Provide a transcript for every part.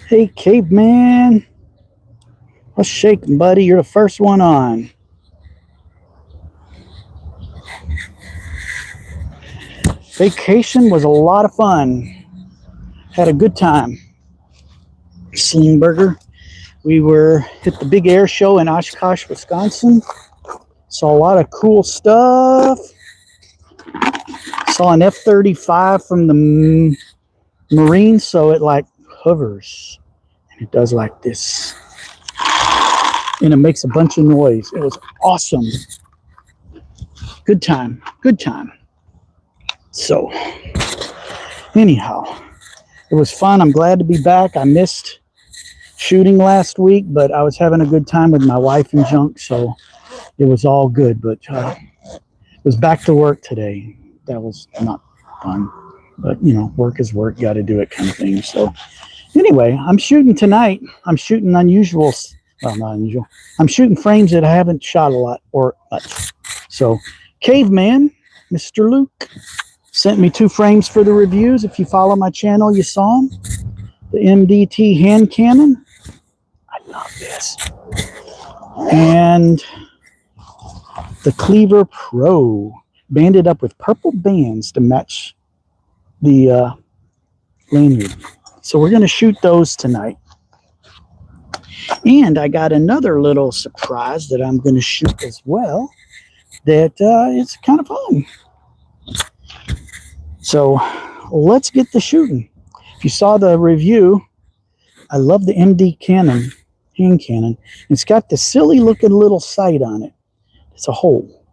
Hey, caveman. What's shaking, buddy? You're the first one on. Vacation was a lot of fun. Had a good time. Slingburger. We were at the big air show in Oshkosh, Wisconsin. Saw a lot of cool stuff. Saw an F-35 from the Marines, so it like hovers. And it does like this. And it makes a bunch of noise. It was awesome. Good time. Good time. So, anyhow, it was fun. I'm glad to be back. I missed shooting last week, but I was having a good time with my wife and junk, so it was all good. But was back to work today. That was not fun, but you know, work is work. Got to do it, kind of thing. So anyway, I'm shooting tonight. I'm shooting unusual. Well, not unusual. I'm shooting frames that I haven't shot a lot or much. So, Caveman, Mr. Luke, sent me 2 frames for the reviews. If you follow my channel, you saw them. The MDT hand cannon. I love this. And the Cleaver Pro, banded up with purple bands to match the lanyard. So we're going to shoot those tonight. And I got another little surprise that I'm going to shoot as well. That it's kind of fun. So let's get the shooting. If you saw the review, I love the MD cannon, hand cannon. It's got the silly looking little sight on it. It's a hole.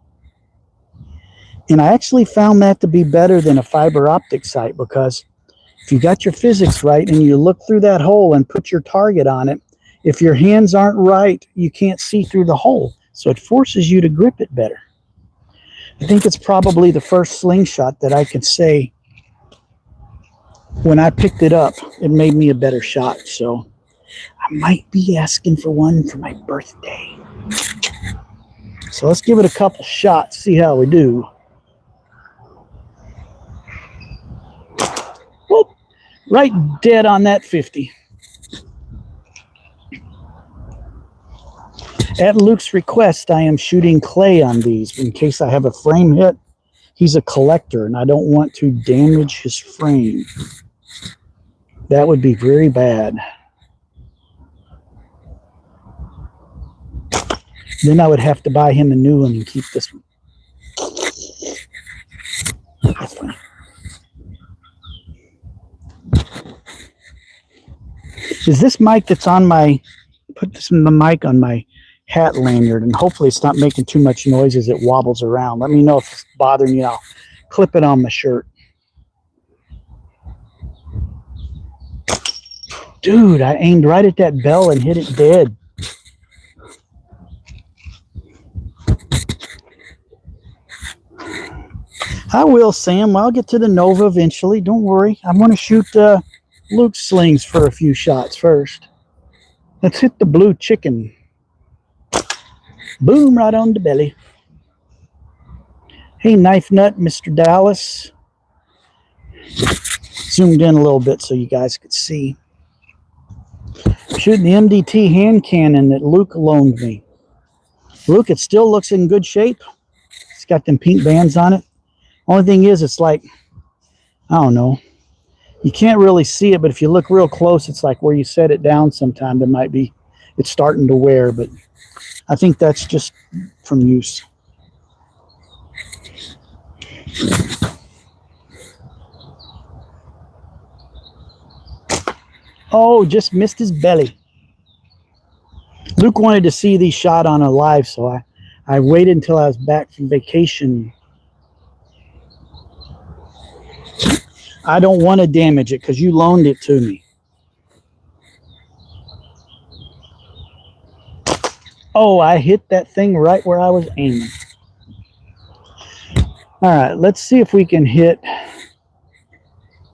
And I actually found that to be better than a fiber optic sight, because if you got your physics right and you look through that hole and put your target on it, if your hands aren't right, you can't see through the hole. So it forces you to grip it better. I think it's probably the first slingshot that I could say when I picked it up, it made me a better shot. So I might be asking for one for my birthday. So let's give it a couple shots, see how we do. Whoop, right dead on that 50. At Luke's request, I am shooting clay on these in case I have a frame hit. He's a collector, and I don't want to damage his frame. That would be very bad. Then I would have to buy him a new one and keep this one. That's fine. Is this mic that's on my, put this in the mic on my hat lanyard, and hopefully it's not making too much noise as it wobbles around. Let me know if it's bothering you. I'll clip it on my shirt. Dude, I aimed right at that bell and hit it dead. I will, Sam. I'll get to the Nova eventually. Don't worry. I'm going to shoot Luke's slings for a few shots first. Let's hit the blue chicken. Boom, right on the belly. Hey, Knife Nut, Mr. Dallas. Zoomed in a little bit so you guys could see. Shooting the MDT hand cannon that Luke loaned me. Luke, it still looks in good shape. It's got them pink bands on it. Only thing is, it's like, I don't know. You can't really see it, but if you look real close, it's like where you set it down sometime, there might be, it's starting to wear, but I think that's just from use. Oh, just missed his belly. Luke wanted to see these shot on a live, so I waited until I was back from vacation. I don't want to damage it because you loaned it to me. Oh, I hit that thing right where I was aiming. All right, let's see if we can hit.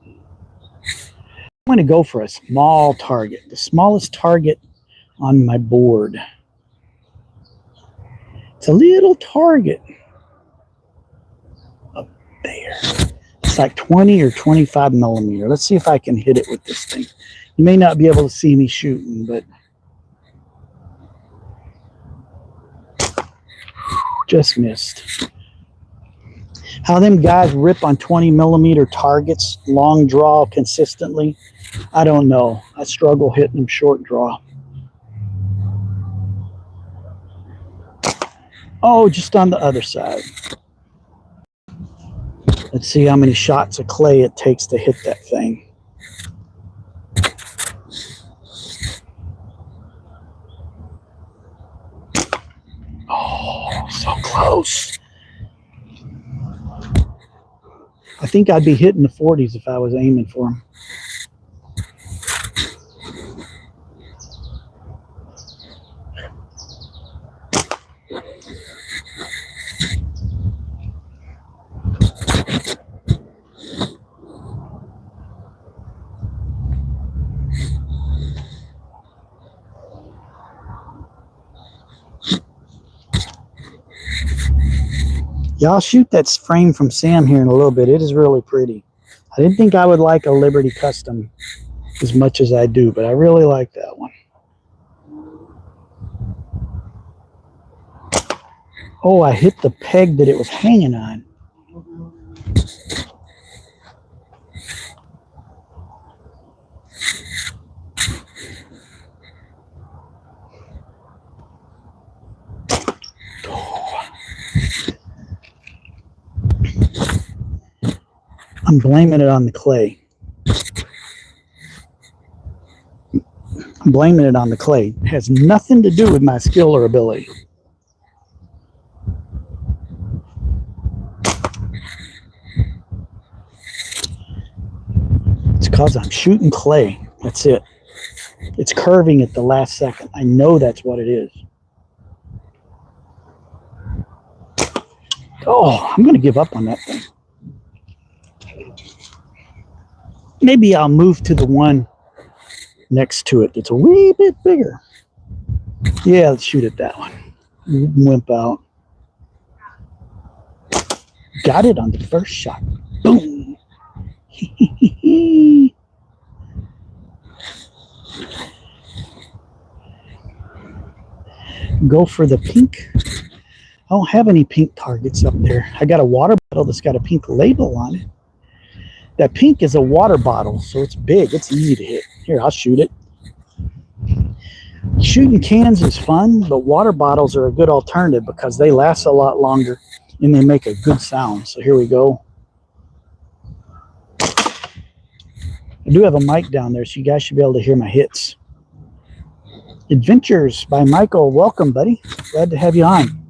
I'm going to go for a small target, the smallest target on my board. It's a little target up there. It's like 20 or 25 millimeter. Let's see if I can hit it with this thing. You may not be able to see me shooting, but just missed. How them guys rip on 20 millimeter targets, long draw consistently, I don't know. I struggle hitting them short draw. Oh, just on the other side. Let's see how many shots of clay it takes to hit that thing. Oh, so close. I think I'd be hitting the 40s if I was aiming for them. Yeah, I'll shoot that frame from Sam here in a little bit. It is really pretty. I didn't think I would like a Liberty Custom as much as I do, but I really like that one. Oh, I hit the peg that it was hanging on. I'm blaming it on the clay. I'm blaming it on the clay. It has nothing to do with my skill or ability. It's because I'm shooting clay. That's it. It's curving at the last second. I know that's what it is. Oh, I'm going to give up on that thing. Maybe I'll move to the one next to it that's a wee bit bigger. Yeah, let's shoot at that one. Wimp out. Got it on the first shot. Boom. Go for the pink. I don't have any pink targets up there. I got a water bottle that's got a pink label on it. That pink is a water bottle, so it's big. It's easy to hit. Here, I'll shoot it. Shooting cans is fun, but water bottles are a good alternative because they last a lot longer and they make a good sound. So here we go. I do have a mic down there, so you guys should be able to hear my hits. Adventures by Michael. Welcome, buddy. Glad to have you on.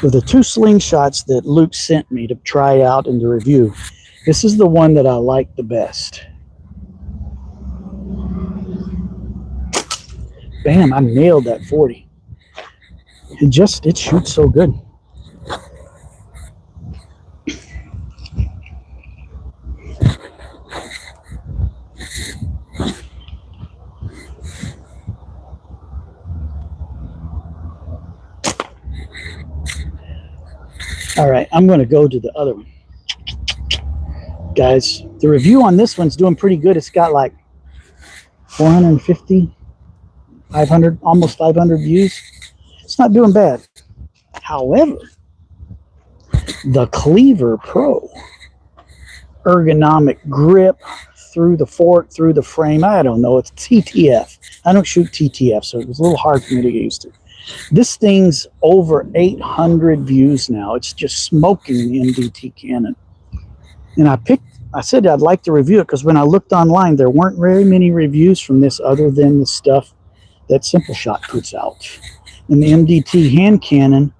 With the two slingshots that Luke sent me to try out and to review, this is the one that I like the best. Bam, I nailed that 40. It shoots so good. All right, I'm going to go to the other one. Guys, the review on this one's doing pretty good. It's got like 450, 500, almost 500 views. It's not doing bad. However, the Cleaver Pro ergonomic grip through the fork, through the frame, I don't know, it's TTF. I don't shoot TTF, so it was a little hard for me to get used to. This thing's over 800 views now. It's just smoking the MDT Canon. And I picked I said I'd like to review it because when I looked online, there weren't very many reviews from this other than the stuff that Simpleshot puts out. And the MDT hand cannon,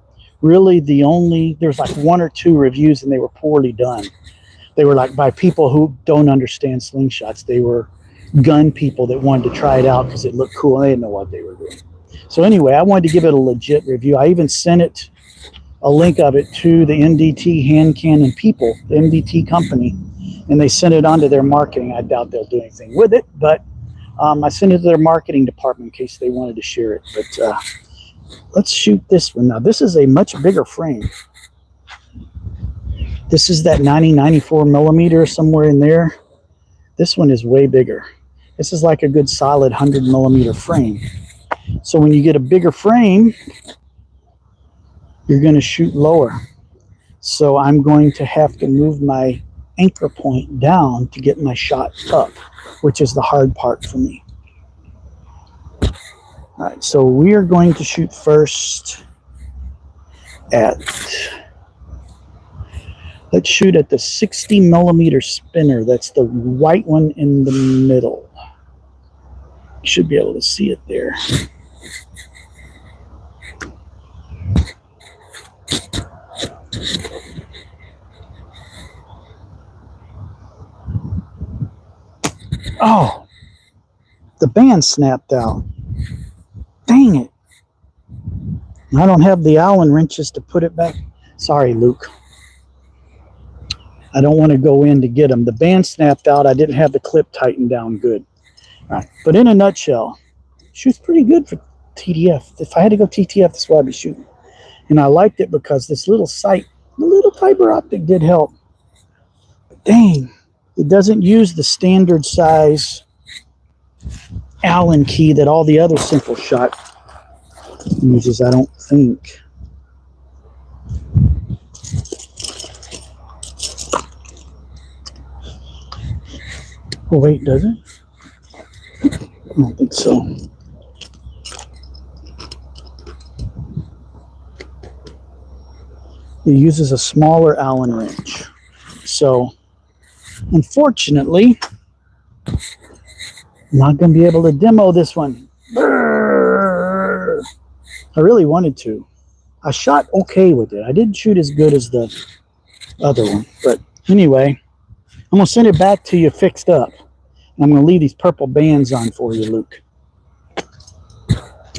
really there's like 1 or 2 reviews and they were poorly done. They were like by people who don't understand slingshots. They were gun people that wanted to try it out because it looked cool and they didn't know what they were doing. So anyway, I wanted to give it a legit review. I even sent it a link of it to the MDT hand cannon people, the MDT company, and they sent it on to their marketing. I doubt they'll do anything with it, but I sent it to their marketing department in case they wanted to share it. But let's shoot this one. Now, this is a much bigger frame. This is that 94 millimeter, somewhere in there. This one is way bigger. This is like a good solid 100 millimeter frame. So when you get a bigger frame, you're going to shoot lower. So I'm going to have to move my anchor point down to get my shot up, which is the hard part for me. All right, so we are going to shoot first at, let's shoot at the 60 millimeter spinner. That's the white one in the middle. You should be able to see it there. Oh, the band snapped out. Dang it. I don't have the Allen wrenches to put it back. Sorry, Luke. I don't want to go in to get them. The band snapped out. I didn't have the clip tightened down good. All right. But in a nutshell, shoots pretty good for TDF. If I had to go TTF, that's what I'd be shooting. And I liked it because this little sight, the little fiber optic did help. But dang. It doesn't use the standard size Allen key that all the other Simpleshot uses, I don't think. Oh, wait, does it? I don't think so. It uses a smaller Allen wrench. So, unfortunately, I'm not going to be able to demo this one. Brrr. I really wanted to. I shot okay with it. I didn't shoot as good as the other one. But anyway, I'm going to send it back to you fixed up. I'm going to leave these purple bands on for you, Luke.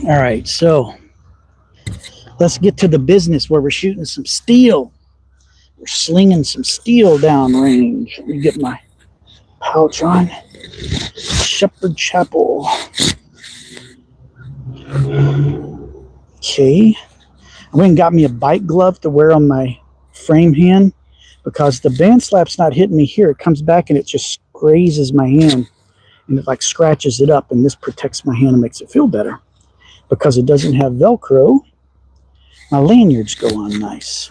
All right, so let's get to the business where we're shooting some steel. We're slinging some steel downrange. Let me get my pouch on. Shepherd Chapel. Okay. I went and got me a bike glove to wear on my frame hand because the band slap's not hitting me here. It comes back and it just grazes my hand and it like scratches it up, and this protects my hand and makes it feel better. Because it doesn't have Velcro, my lanyards go on nice.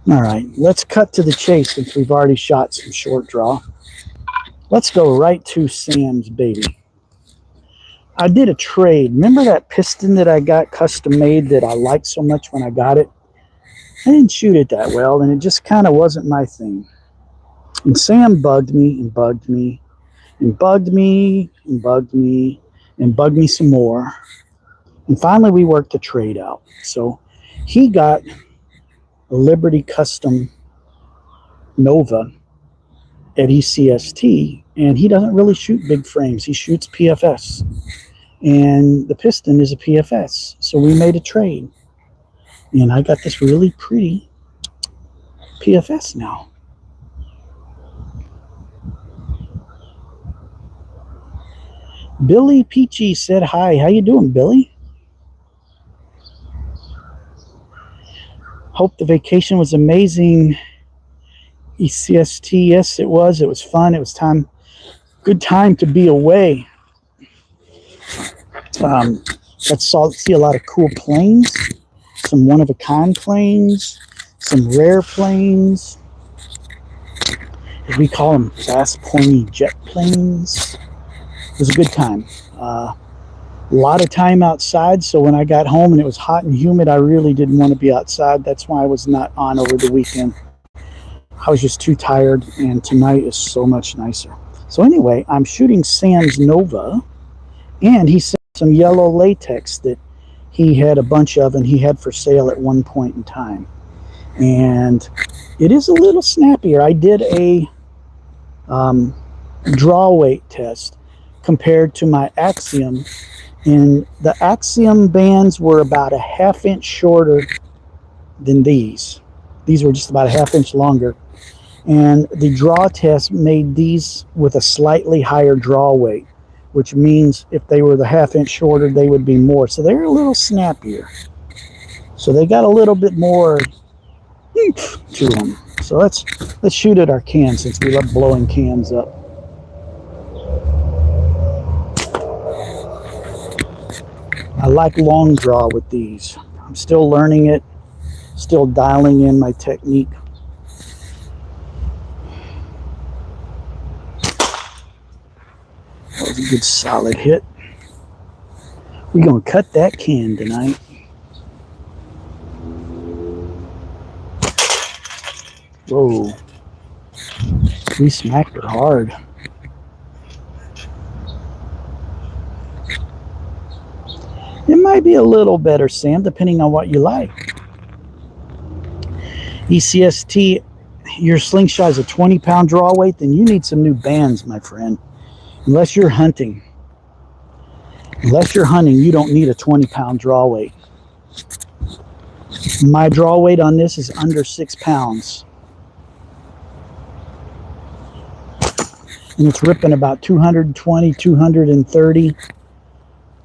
All right, let's cut to the chase since we've already shot some short draw. Let's go right to Sam's baby. I did a trade. Remember that piston that I got custom made that I liked so much when I got it? I didn't shoot it that well, and it just kind of wasn't my thing. And Sam bugged me and bugged me and bugged me and bugged me and bugged me some more. And finally, we worked the trade out. So he got a Liberty Custom Nova at ECST, and he doesn't really shoot big frames. He shoots PFS, and the piston is a PFS. So we made a trade, and I got this really pretty PFS now. Billy Peachy said hi. How you doing, Billy? Hope the vacation was amazing. ECST, yes, it was. It was fun. It was time, good time to be away. Let's see a lot of cool planes, some one-of-a-kind planes, some rare planes. As we call them, fast, pointy jet planes. It was a good time. A lot of time outside, so when I got home and it was hot and humid, I really didn't want to be outside. That's why I was not on over the weekend. I was just too tired, and tonight is so much nicer. So anyway, I'm shooting Sam's Nova, and he sent some yellow latex that he had a bunch of and he had for sale at one point in time. And it is a little snappier. I did a draw weight test compared to my Axiom, and the Axiom bands were about a ½ inch shorter than these. These were just about a ½ inch longer. And the draw test made these with a slightly higher draw weight, which means if they were the ½ inch shorter, they would be more. So they're a little snappier. So they got a little bit more to them. So let's shoot at our cans, since we love blowing cans up. I like long draw with these. I'm still learning it, still dialing in my technique. That was a good solid hit. We're going to cut that can tonight. Whoa. We smacked her hard. It might be a little better, Sam, depending on what you like. ECST, your slingshot is a 20-pound draw weight, then you need some new bands, my friend. Unless you're hunting. Unless you're hunting, you don't need a 20-pound draw weight. My draw weight on this is under 6 pounds. And it's ripping about 220, 230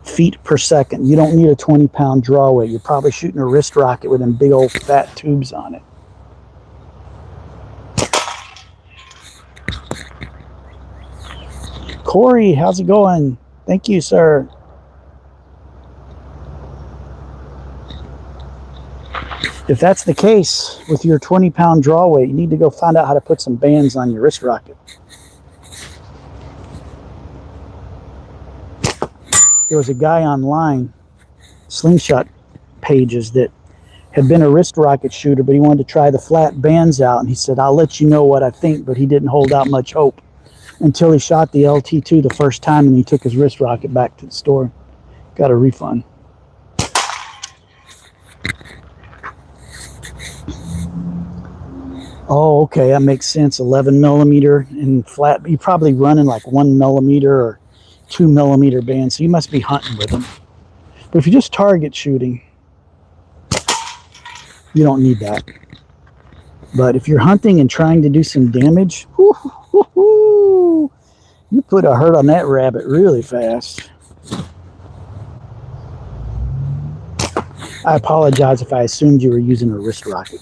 feet per second. You don't need a 20-pound draw weight. You're probably shooting a wrist rocket with them big old fat tubes on it. Corey, how's it going? Thank you, sir. If that's the case with your 20-pound draw weight, you need to go find out how to put some bands on your wrist rocket. There was a guy online, slingshot pages, that had been a wrist rocket shooter, but he wanted to try the flat bands out, and he said, I'll let you know what I think, but he didn't hold out much hope until he shot the LT2 the first time, and he took his wrist rocket back to the store. Got a refund. Oh, okay, that makes sense. 11 millimeter and flat. You're probably running like 1 millimeter or 2 millimeter bands, so you must be hunting with them. But if you're just target shooting, you don't need that. But if you're hunting and trying to do some damage, you put a hurt on that rabbit really fast. I apologize if I assumed you were using a wrist rocket.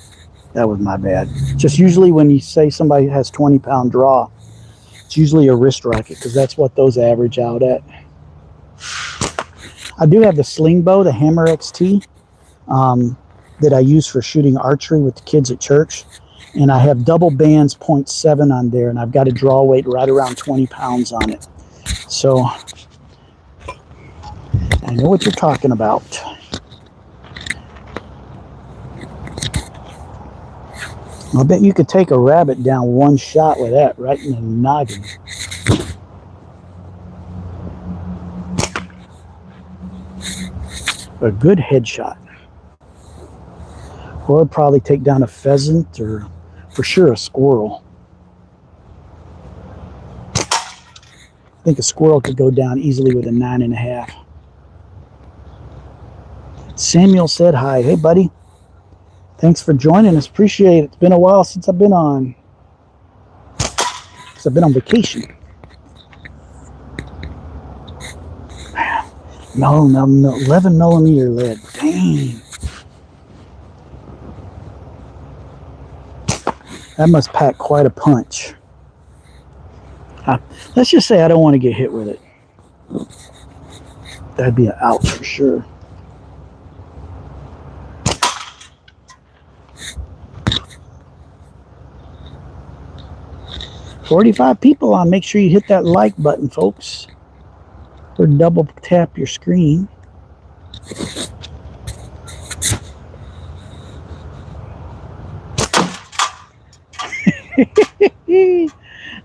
That was my bad. Just usually when you say somebody has 20-pound draw, it's usually a wrist rocket, because that's what those average out at. I do have the sling bow, the Hammer XT, that I use for shooting archery with the kids at church. And I have double bands 0.7 on there, and I've got a draw weight right around 20 pounds on it. So I know what you're talking about. I bet you could take a rabbit down one shot with that, right in the noggin. A good headshot. Or I'd probably take down a pheasant, or for sure a squirrel. I think a squirrel could go down easily with a 9.5. Samuel said hi. Hey, buddy. Thanks for joining us. Appreciate it. It's been a while since I've been on. Because I've been on vacation. No, 11 millimeter lead. Dang. That must pack quite a punch. Let's just say I don't want to get hit with it. That'd be an ouch for sure. $45 people on. Make sure you hit that like button, folks. Or double tap your screen.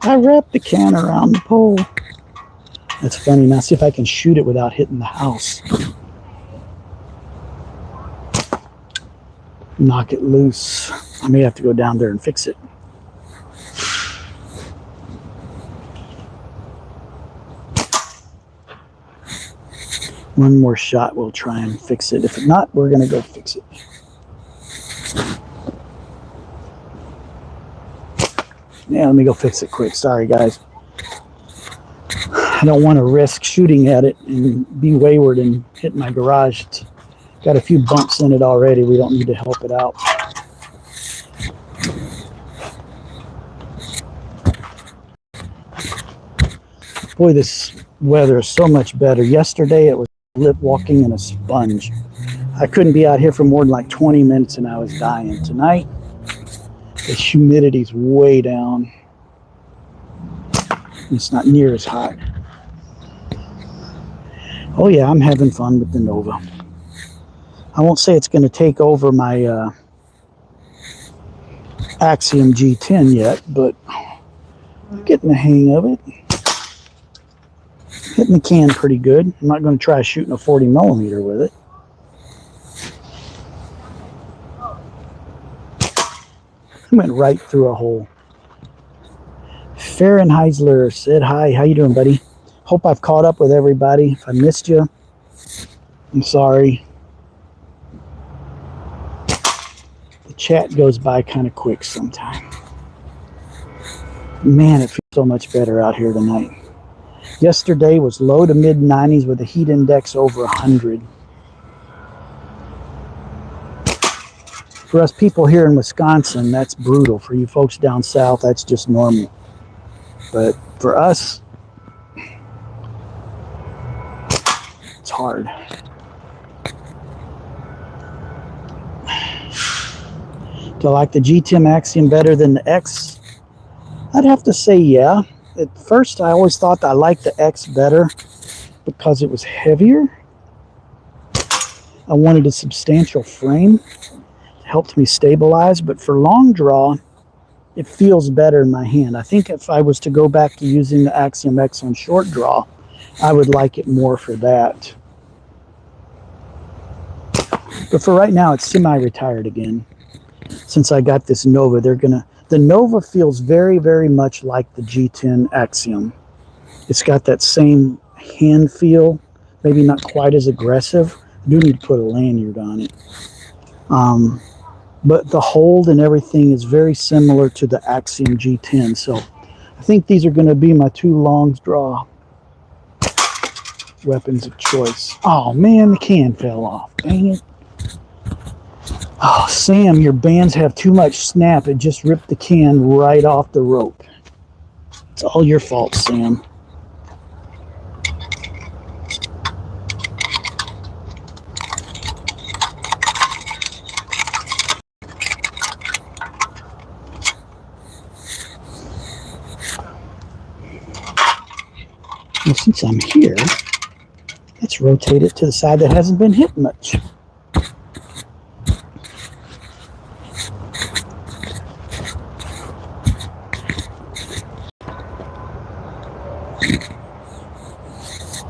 I wrapped the can around the pole. That's funny. Now see if I can shoot it without hitting the house. Knock it loose. I may have to go down there and fix it. One more shot, we'll try and fix it. If not, we're going to go fix it. Yeah, let me go fix it quick. Sorry, guys. I don't want to risk shooting at it and be wayward and hit my garage. It's got a few bumps in it already. We don't need to help it out. Boy, this weather is so much better. Yesterday, it was walking in a sponge. I couldn't be out here for more than like 20 minutes and I was dying. Tonight, the humidity's way down. It's not near as hot. Oh yeah, I'm having fun with the Nova. I won't say it's going to take over my Axiom G10 yet, but I'm getting the hang of it. Hitting the can pretty good. I'm not going to try shooting a 40 millimeter with it. Went right through a hole. Fahrenheisler said hi. How you doing, buddy? Hope I've caught up with everybody. If I missed you, I'm sorry. The chat goes by kind of quick sometimes. Man, it feels so much better out here tonight. Yesterday was low to mid 90s with a heat index over 100. For us people here in Wisconsin, that's brutal. For you folks down south, that's just normal. But for us, it's hard. Do I like the G10 Axiom better than the X? I'd have to say yeah. At first, I always thought I liked the X better because it was heavier. I wanted a substantial frame. It helped me stabilize, but for long draw, it feels better in my hand. I think if I was to go back to using the Axiom X on short draw, I would like it more for that. But for right now, it's semi-retired again. Since I got this Nova, the Nova feels very, very much like the G10 Axiom. It's got that same hand feel, maybe not quite as aggressive. I do need to put a lanyard on it. But the hold and everything is very similar to the Axiom G10. So I think these are going to be my two long draw weapons of choice. Oh man, the can fell off. Dang it. Oh, Sam, your bands have too much snap. It just ripped the can right off the rope. It's all your fault, Sam. Well, since I'm here, let's rotate it to the side that hasn't been hit much.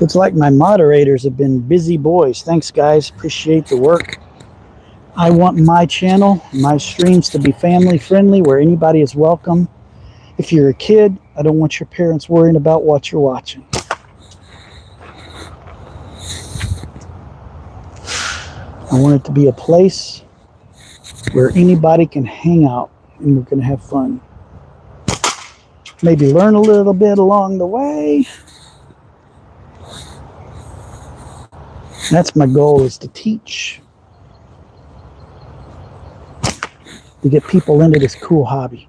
Looks like my moderators have been busy boys. Thanks, guys. Appreciate the work. I want my channel, my streams to be family friendly, where anybody is welcome. If you're a kid, I don't want your parents worrying about what you're watching. I want it to be a place where anybody can hang out and we're going to have fun. Maybe learn a little bit along the way. That's my goal, is to teach. To get people into this cool hobby.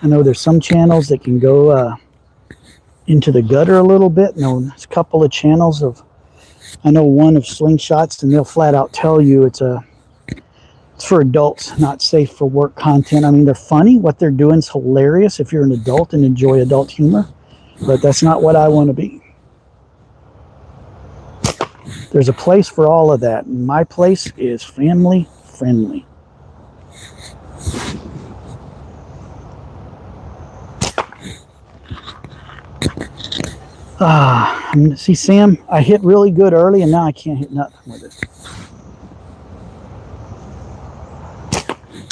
I know there's some channels that can go into the gutter a little bit. No, there's a couple of channels I know one of slingshots, and they'll flat out tell you it's for adults, not safe for work content. I mean, they're funny. What they're doing is hilarious if you're an adult and enjoy adult humor, but that's not what I want to be. There's a place for all of that. And my place is family friendly. See, Sam, I hit really good early, and now I can't hit nothing with it.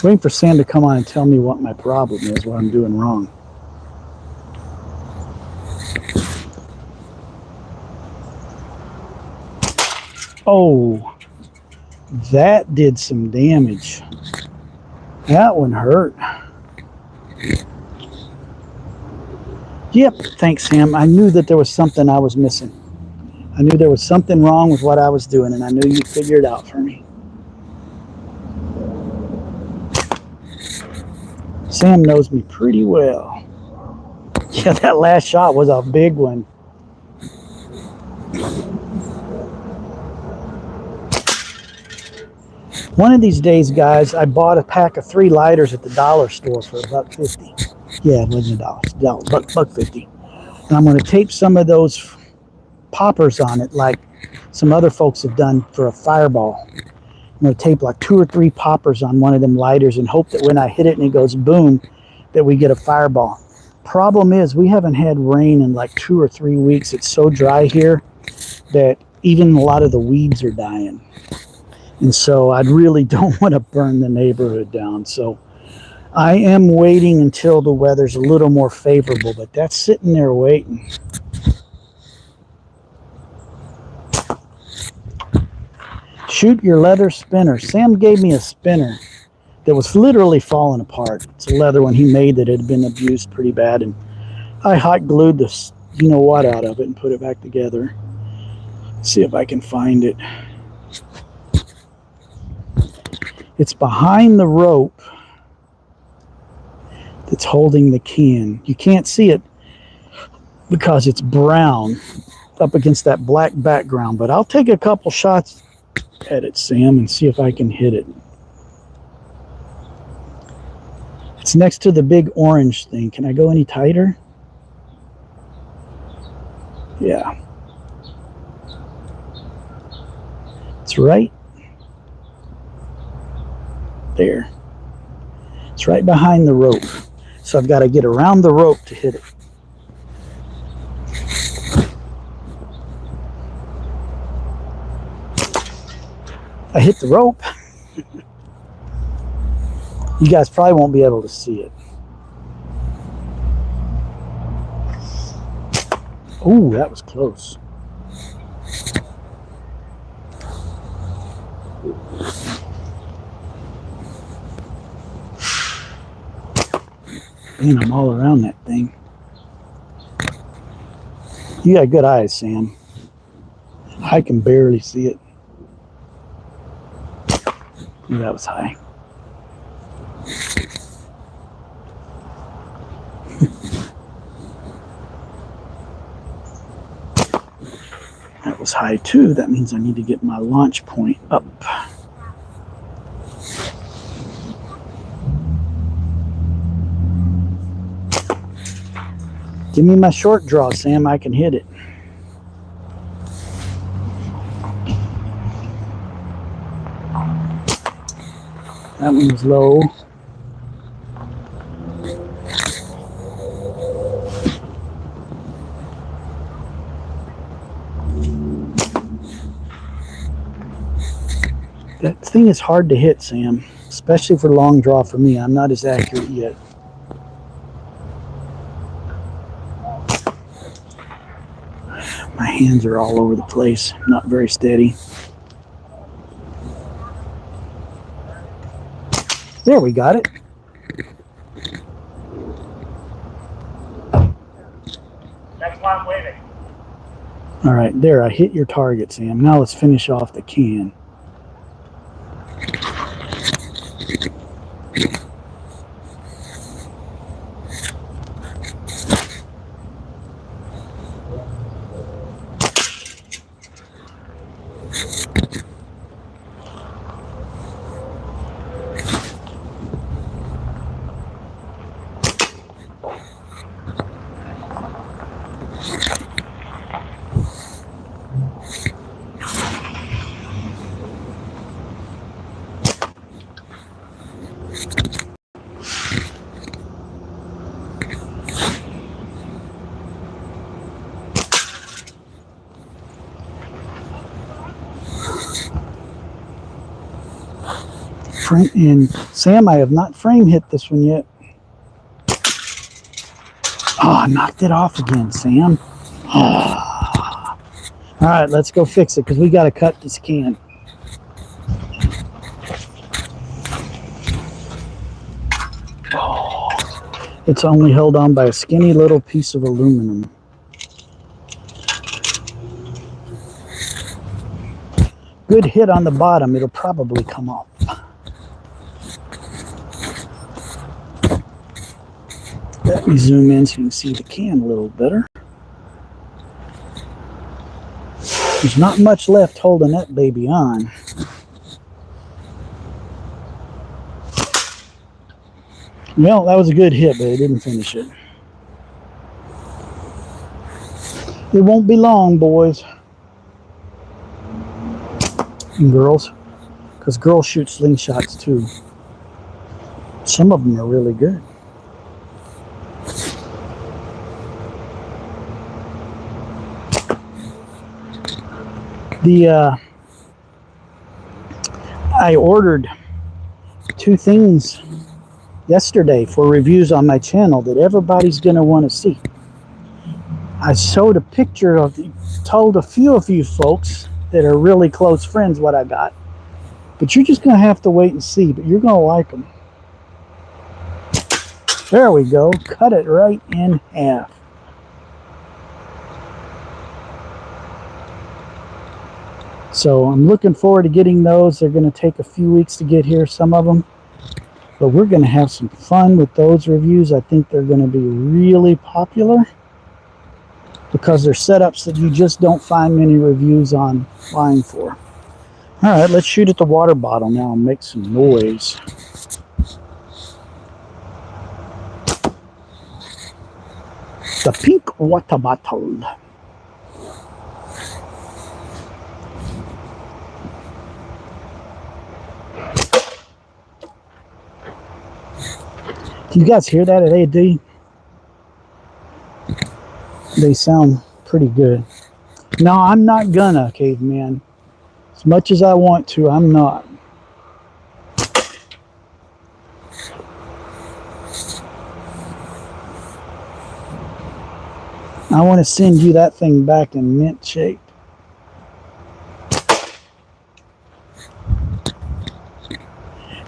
Waiting for Sam to come on and tell me what my problem is, what I'm doing wrong. Oh, that did some damage. That one hurt. Yep, thanks, Sam. I knew that there was something I was missing. I knew there was something wrong with what I was doing, and I knew you'd figure it out for me. Sam knows me pretty well. Yeah, that last shot was a big one. One of these days, guys, I bought a pack of 3 lighters at the dollar store for $1.50. Yeah, it wasn't $1, $1.50. And I'm going to tape some of those poppers on it, like some other folks have done for a fireball. I'm going to tape like 2 or 3 poppers on one of them lighters and hope that when I hit it and it goes boom, that we get a fireball. Problem is, we haven't had rain in like 2 or 3 weeks. It's so dry here that even a lot of the weeds are dying. And so I really don't want to burn the neighborhood down. So I am waiting until the weather's a little more favorable, but that's sitting there waiting. Shoot your leather spinner. Sam gave me a spinner that was literally falling apart. It's a leather one he made that had been abused pretty bad, and I hot glued the you know what out of it and put it back together. See if I can find it. It's behind the rope that's holding the can. You can't see it because it's brown up against that black background, but I'll take a couple shots at it, Sam, and see if I can hit it. It's next to the big orange thing. Can I go any tighter? Yeah. It's right there. It's right behind the rope. So I've got to get around the rope to hit it. I hit the rope. You guys probably won't be able to see it. Ooh, that was close. Man, I'm all around that thing. You got good eyes, Sam. I can barely see it. Ooh, that was high. That was high too. That means I need to get my launch point up. Give me my short draw, Sam. I can hit it. That one was low. That thing is hard to hit, Sam, especially for long draw for me. I'm not as accurate yet. My hands are all over the place, not very steady. There, we got it. That's why I'm waiting. All right, there, I hit your target, Sam. Now let's finish off the can. And Sam, I have not frame hit this one yet. Oh, I knocked it off again, Sam. Oh. All right, let's go fix it because we got to cut this can. Oh, it's only held on by a skinny little piece of aluminum. Good hit on the bottom. It'll probably come off. Let me zoom in so you can see the can a little better. There's not much left holding that baby on. Well, that was a good hit, but it didn't finish it. It won't be long, boys and girls, because girls shoot slingshots too. Some of them are really good. I ordered 2 things yesterday for reviews on my channel that everybody's going to want to see. I showed a picture of, told a few of you folks that are really close friends what I got. But you're just going to have to wait and see, but you're going to like them. There we go. Cut it right in half. So I'm looking forward to getting those. They're going to take a few weeks to get here, some of them. But we're going to have some fun with those reviews. I think they're going to be really popular because they're setups that you just don't find many reviews online for. All right, let's shoot at the water bottle now and make some noise. The pink water bottle. Do you guys hear that at AD? They sound pretty good. No, I'm not gonna, caveman. As much as I want to, I'm not. I want to send you that thing back in mint shape.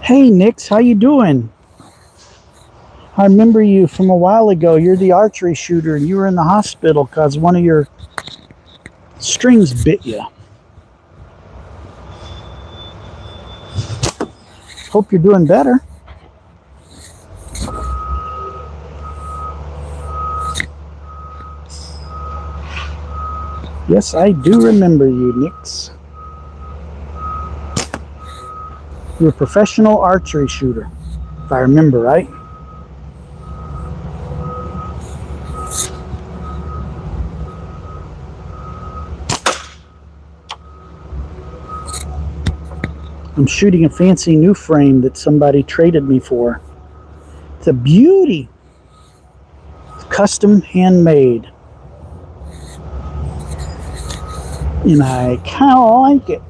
Hey, Nix, how you doing? I remember you from a while ago. You're the archery shooter, and you were in the hospital because one of your strings bit you. Hope you're doing better. Yes, I do remember you, Nix. You're a professional archery shooter, if I remember right. I'm shooting a fancy new frame that somebody traded me for. It's a beauty. It's custom handmade. And I kind of like it.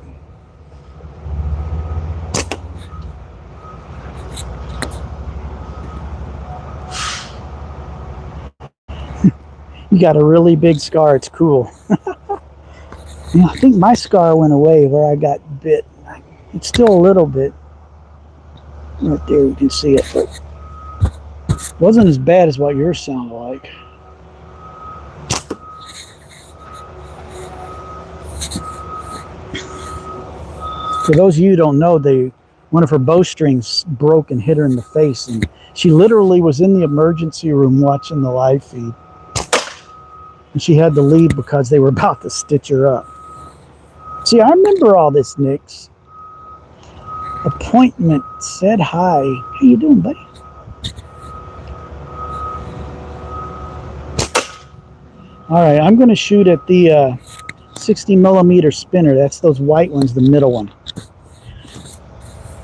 You got a really big scar. It's cool. Yeah, I think my scar went away where I got bit. It's still a little bit. Right there, you can see it, but it wasn't as bad as what yours sounded like. For those of you who don't know, one of her bowstrings broke and hit her in the face, and she literally was in the emergency room watching the live feed. And she had to leave because they were about to stitch her up. See, I remember all this, Nix. Appointment said hi. How you doing, buddy? All right, I'm going to shoot at the 60 millimeter spinner. That's those white ones, the middle one.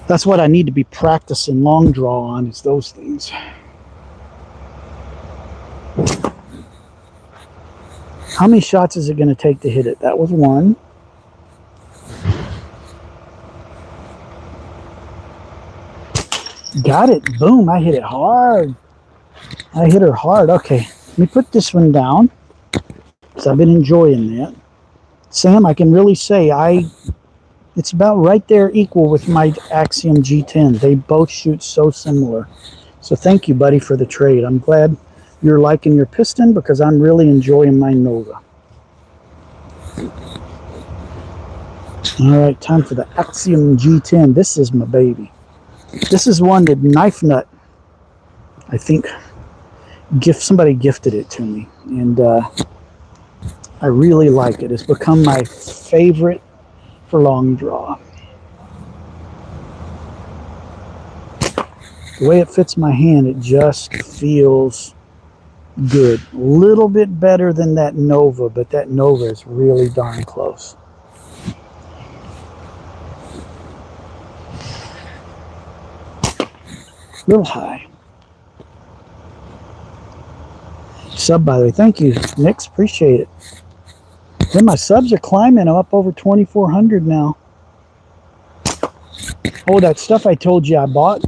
That's what I need to be practicing long draw on, is those things. How many shots is it going to take to hit it? That was one. got it. Boom, I hit it hard. I hit her hard. Okay, let me put this one down because I've been enjoying that. Sam, I can really say it's about right there equal with my Axiom G10. They both shoot so similar. So thank you, buddy, for the trade. I'm glad you're liking your piston because I'm really enjoying my Nova. All right, time for the Axiom G10. This is my baby. This is one that Knife Nut, I think, somebody gifted it to me, and I really like it. It's become my favorite for long draw. The way it fits my hand, it just feels good. A little bit better than that Nova, but that Nova is really darn close. A little high. Sub, by the way. Thank you, Nix. Appreciate it. Then my subs are climbing. I'm up over 2,400 now. Oh, that stuff I told you I bought.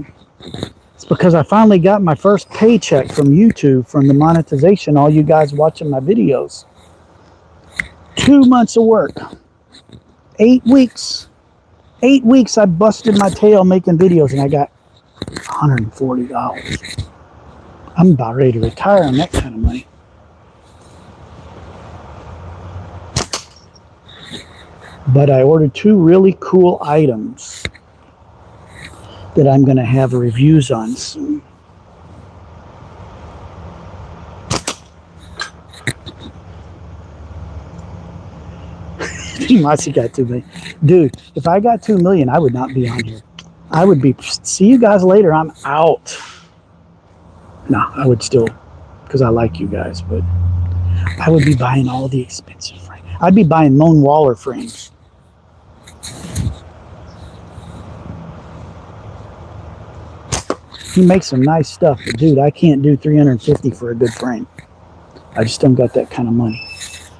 It's because I finally got my first paycheck from YouTube from the monetization. All you guys watching my videos. 2 months of work. 8 weeks. 8 weeks I busted my tail making videos and I got $140. I'm about ready to retire on that kind of money. But I ordered 2 really cool items that I'm going to have reviews on soon. Mossy got 2 million. Dude, if I got 2 million, I would not be on here. I would be, see you guys later, I'm out. No, I would still, because I like you guys, but I would be buying all the expensive frames. I'd be buying Moan Waller frames. He makes some nice stuff, but dude, I can't do 350 for a good frame. I just don't got that kind of money.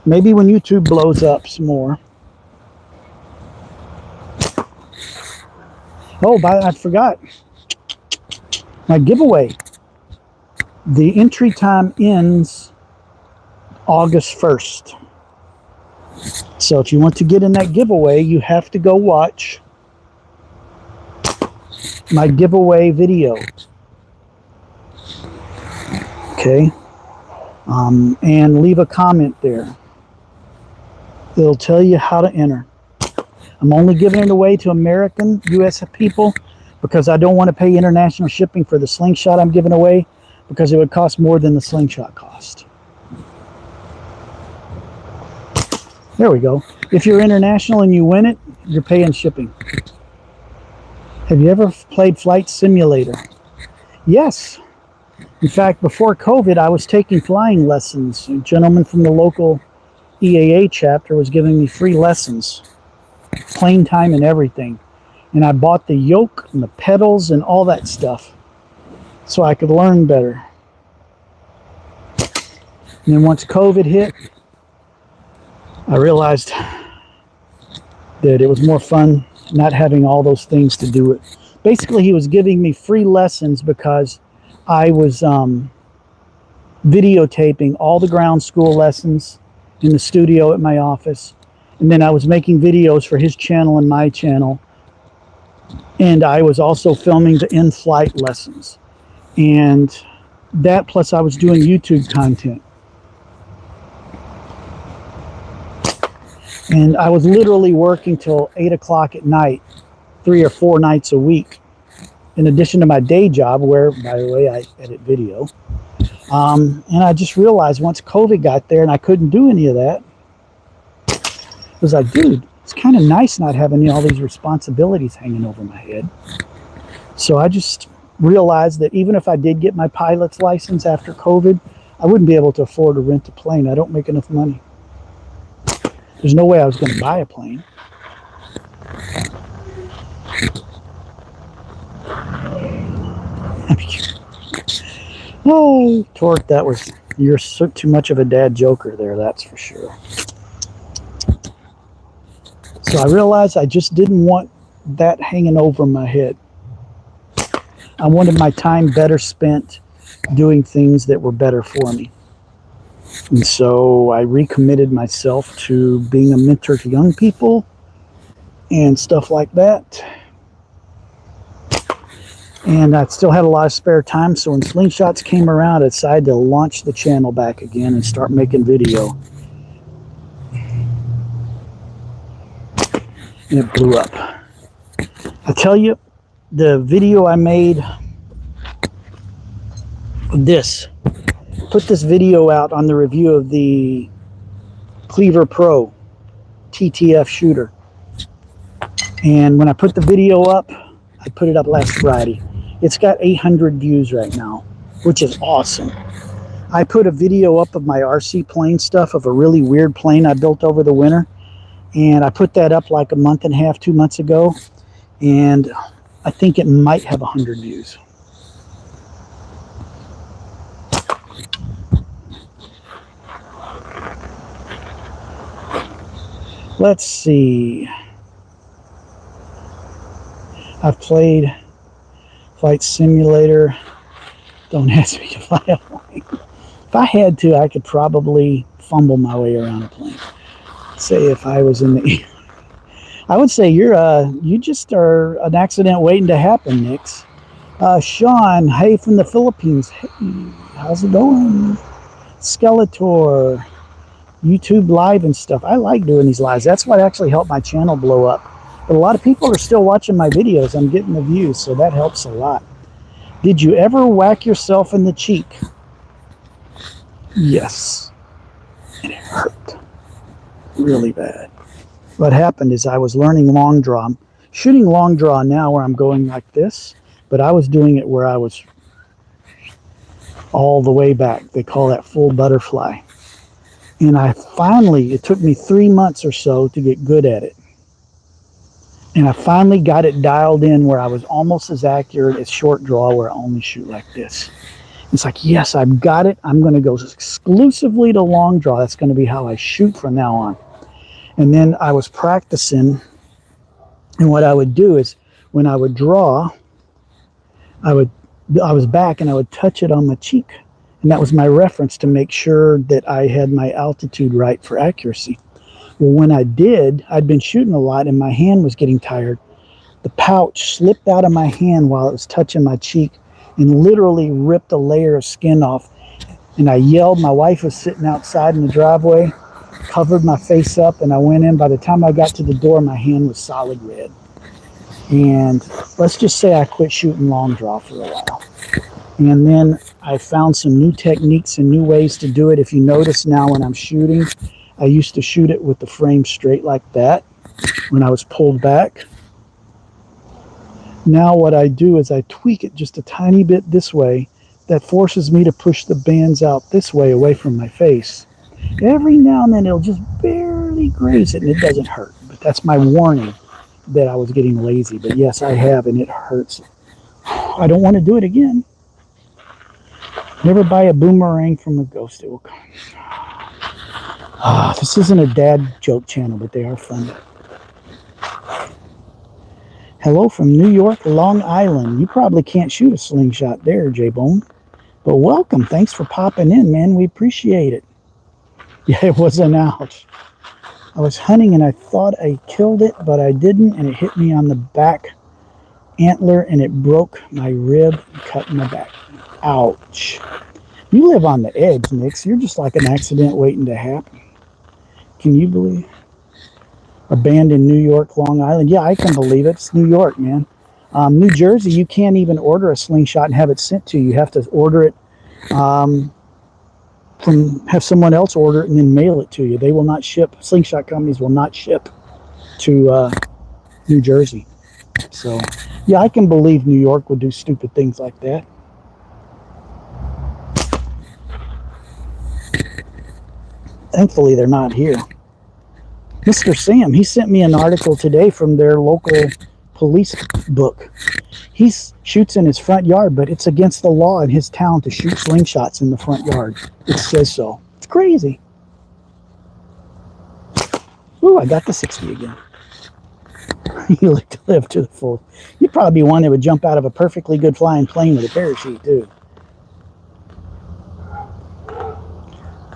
Maybe when YouTube blows up some more. Oh, I forgot. My giveaway. The entry time ends August 1st. So if you want to get in that giveaway, you have to go watch my giveaway video. Okay. And leave a comment there. It'll tell you how to enter. I'm only giving it away to American, US people because I don't want to pay international shipping for the slingshot I'm giving away because it would cost more than the slingshot cost. There we go. If you're international and you win it, you're paying shipping. Have you ever played Flight Simulator? Yes. In fact, before COVID, I was taking flying lessons. A gentleman from the local EAA chapter was giving me free lessons, plane time and everything. And I bought the yoke and the pedals and all that stuff so I could learn better. And then once COVID hit, I realized that it was more fun not having all those things to do it. Basically, he was giving me free lessons because I was videotaping all the ground school lessons in the studio at my office. And then I was making videos for his channel and my channel. And I was also filming the in-flight lessons. And that plus I was doing YouTube content. And I was literally working till 8 o'clock at night, 3 or 4 nights a week. In addition to my day job, where, by the way, I edit video. And I just realized once COVID got there and I couldn't do any of that, it was like, dude, it's kind of nice not having all these responsibilities hanging over my head. So I just realized that even if I did get my pilot's license after COVID, I wouldn't be able to afford to rent a plane. I don't make enough money. There's no way I was going to buy a plane. Oh, Torque, that was, you're so too much of a dad joker there, that's for sure. So I realized I just didn't want that hanging over my head. I wanted my time better spent doing things that were better for me. And so I recommitted myself to being a mentor to young people and stuff like that. And I still had a lot of spare time, so when Slingshots came around, I decided to launch the channel back again and start making video. And it blew up. I tell you, the video I made, put this video out on the review of the Cleaver Pro TTF shooter. And when I put the video up, I put it up last Friday. It's got 800 views right now, which is awesome. I put a video up of my RC plane stuff, of a really weird plane I built over the winter. And I put that up like a month and a half, 2 months ago. And I think it might have 100 views. Let's see. I've played Flight Simulator. Don't ask me to fly a plane. If I had to, I could probably fumble my way around a plane. Say if I was in the... I would say you just are an accident waiting to happen, Nix. Sean, hey from the Philippines. Hey, how's it going? Skeletor, YouTube live and stuff. I like doing these lives. That's what actually helped my channel blow up. But a lot of people are still watching my videos. I'm getting the views, so that helps a lot. Did you ever whack yourself in the cheek? Yes. And it hurt really bad. What happened is I was learning long draw. I'm shooting long draw now where I'm going like this, but I was doing it where I was all the way back. They call that full butterfly. And it took me 3 months or so to get good at it. And I finally got it dialed in where I was almost as accurate as short draw, where I only shoot like this. It's like, yes, I've got it. I'm going to go exclusively to long draw. That's going to be how I shoot from now on. And then I was practicing. And what I would do is when I would draw, I was back and I would touch it on my cheek. And that was my reference to make sure that I had my altitude right for accuracy. Well, when I did, I'd been shooting a lot and my hand was getting tired. The pouch slipped out of my hand while it was touching my cheek and literally ripped a layer of skin off. And I yelled. My wife was sitting outside in the driveway, covered my face up, and I went in. By the time I got to the door, my hand was solid red. And let's just say I quit shooting long draw for a while. And then I found some new techniques and new ways to do it. If you notice now when I'm shooting, I used to shoot it with the frame straight like that when I was pulled back. Now what I do is I tweak it just a tiny bit this way. That forces me to push the bands out this way away from my face. Every now and then it'll just barely graze it and it doesn't hurt. But that's my warning that I was getting lazy. But yes, I have, and it hurts. I don't want to do it again. Never buy a boomerang from a ghost. It will come. This isn't a dad joke channel, but they are fun. Hello from New York, Long Island. You probably can't shoot a slingshot there, J-Bone. But welcome. Thanks for popping in, man. We appreciate it. Yeah, it was an ouch. I was hunting and I thought I killed it, but I didn't, and it hit me on the back antler and it broke my rib and cut my back. Ouch. You live on the edge, Nix. You're just like an accident waiting to happen. Can you believe? Abandoned New York, Long Island. Yeah, I can believe it. It's New York, man. New Jersey, you can't even order a slingshot and have it sent to you. You have to order it have someone else order it and then mail it to you. They will not ship. Slingshot companies will not ship to New Jersey. So, yeah, I can believe New York would do stupid things like that. Thankfully, they're not here. Mr. Sam, he sent me an article today from their local police book. He shoots in his front yard, but it's against the law in his town to shoot slingshots in the front yard. It says so. It's crazy. Ooh, I got the 60 again. You like to live to the full. You You'd probably be one that would jump out of a perfectly good flying plane with a parachute, too.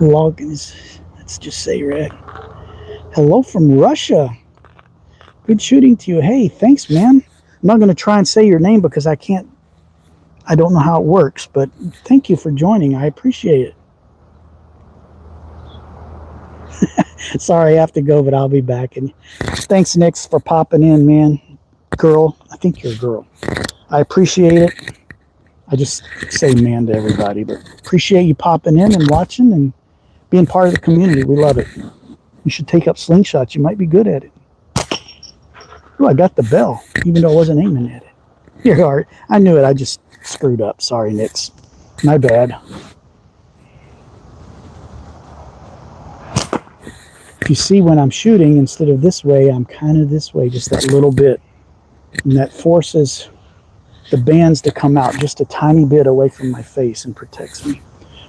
Let's just say red. Hello from Russia. Good shooting to you. Hey, thanks, man. I'm not going to try and say your name because I don't know how it works, but thank you for joining. I appreciate it. Sorry, I have to go, but I'll be back. And thanks, Nix, for popping in, man. Girl, I think you're a girl. I appreciate it. I just say man to everybody, but appreciate you popping in and watching and being part of the community. We love it. You should take up slingshots. You might be good at it. Oh, I got the bell, even though I wasn't aiming at it. Here you are. I knew it. I just screwed up. Sorry, Nix. My bad. If you see when I'm shooting, instead of this way, I'm kind of this way, just that little bit. And that forces the bands to come out just a tiny bit away from my face and protects me.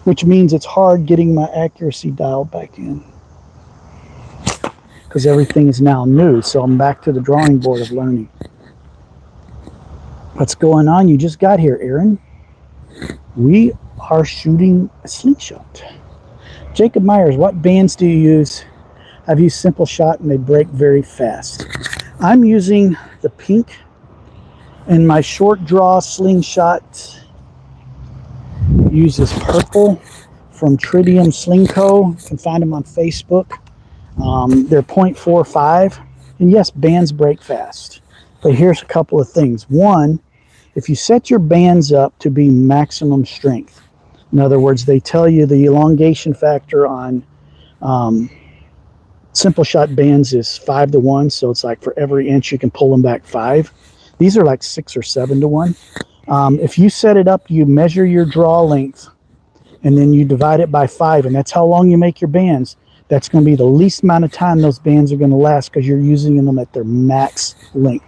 Which means it's hard getting my accuracy dialed back in. Because everything is now new, so I'm back to the drawing board of learning. What's going on? You just got here, Aaron. We are shooting a slingshot. Jacob Myers, what bands do you use? I've used Simpleshot and they break very fast. I'm using the Plink and my short draw slingshot uses purple from Tritium Sling Co. You can find them on Facebook. They're 0.45, and yes, bands break fast. But here's a couple of things. One, if you set your bands up to be maximum strength, in other words, they tell you the elongation factor on Simpleshot bands is 5-to-1, so it's like for every inch you can pull them back 5. These are like 6 or 7-to-1. If you set it up, you measure your draw length, and then you divide it by 5, and that's how long you make your bands. That's going to be the least amount of time those bands are going to last because you're using them at their max length.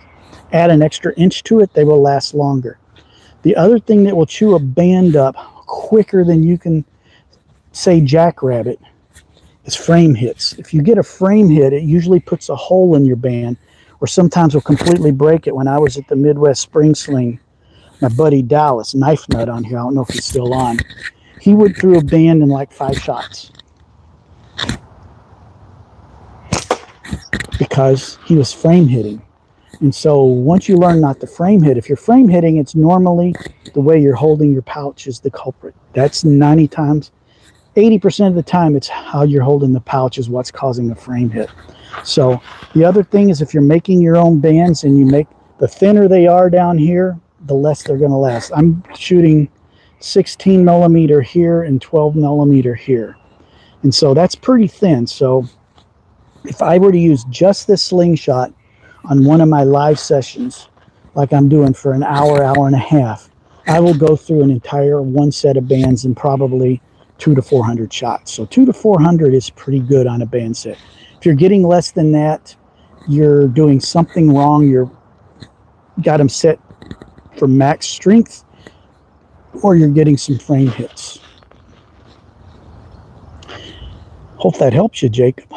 Add an extra inch to it, they will last longer. The other thing that will chew a band up quicker than you can say jackrabbit is frame hits. If you get a frame hit, it usually puts a hole in your band, or sometimes will completely break it. When I was at the Midwest Spring Sling, my buddy Dallas, Knife Nut on here, I don't know if he's still on, he went through a band in like 5 shots. Because he was frame hitting. And so once you learn not to frame hit, if you're frame hitting, it's normally the way you're holding your pouch is the culprit. That's 80% of the time, it's how you're holding the pouch is what's causing a frame hit. So the other thing is if you're making your own bands and you make, the thinner they are down here, the less they're going to last. I'm shooting 16 millimeter here and 12 millimeter here. And so that's pretty thin. So if I were to use just this slingshot on one of my live sessions, like I'm doing for an hour, hour and a half, I will go through an entire one set of bands in probably 200 to 400 shots. So 200 to 400 is pretty good on a band set. If you're getting less than that, you're doing something wrong. You're got them set for max strength, or you're getting some frame hits. Hope that helps you, Jacob.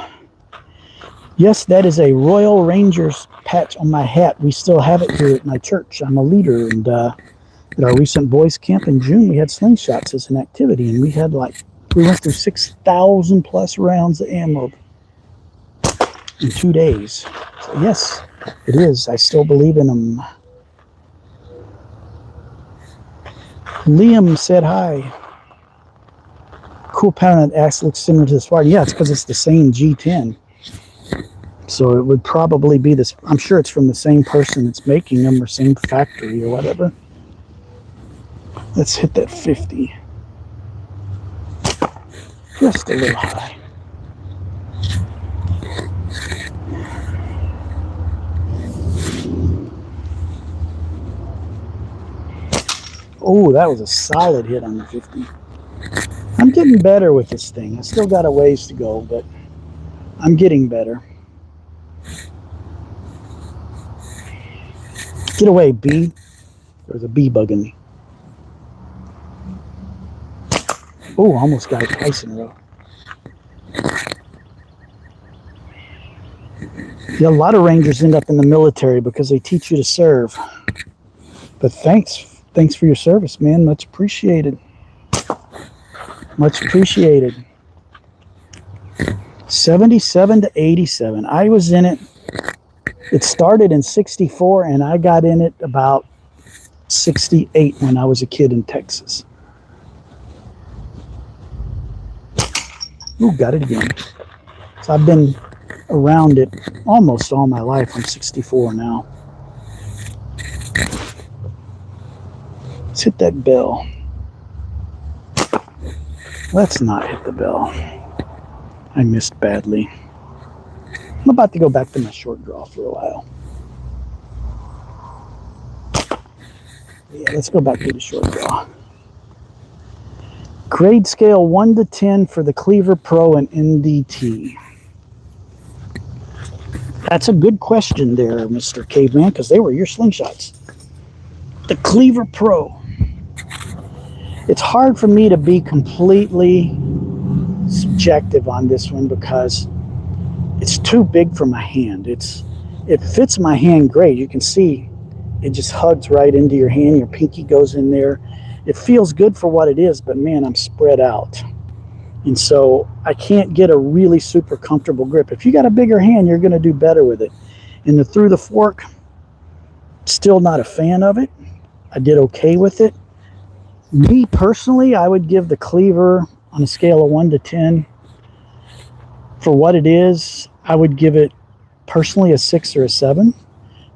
Yes, that is a Royal Rangers patch on my hat. We still have it here at my church. I'm a leader, and at our recent boys camp in June, we had slingshots as an activity, and we went through 6,000 plus rounds of ammo in 2 days. So yes, it is. I still believe in them. Liam said hi. Cool pattern that axe looks similar to this part. Yeah, it's because it's the same G10. So it would probably be this. I'm sure it's from the same person that's making them or same factory or whatever. Let's hit that 50. Just a little high. Oh, that was a solid hit on the 50. I'm getting better with this thing. I still got a ways to go, but I'm getting better. Get away, bee. There's a bee bugging me. Oh, almost got it twice in a row. Yeah, a lot of Rangers end up in the military because they teach you to serve. But thanks for your service, man. Much appreciated. Much appreciated. 77 to 87. I was in it. It started in 64, and I got in it about 68 when I was a kid in Texas. Ooh, got it again. So I've been around it almost all my life. I'm 64 now. Let's hit that bell. Let's not hit the bell. I missed badly. I'm about to go back to my short draw for a while. Yeah, let's go back to the short draw. Grade scale 1 to 10 for the Cleaver Pro and NDT. That's a good question there, Mr. Caveman, because they were your slingshots. The Cleaver Pro. It's hard for me to be completely subjective on this one because it's too big for my hand. It fits my hand great. You can see it just hugs right into your hand. Your pinky goes in there. It feels good for what it is, but man, I'm spread out. And so I can't get a really super comfortable grip. If you got a bigger hand, you're going to do better with it. And the through the fork, still not a fan of it. I did okay with it. Me personally, I would give the Cleaver on a scale of 1 to 10. For what it is, I would give it personally a 6 or a 7.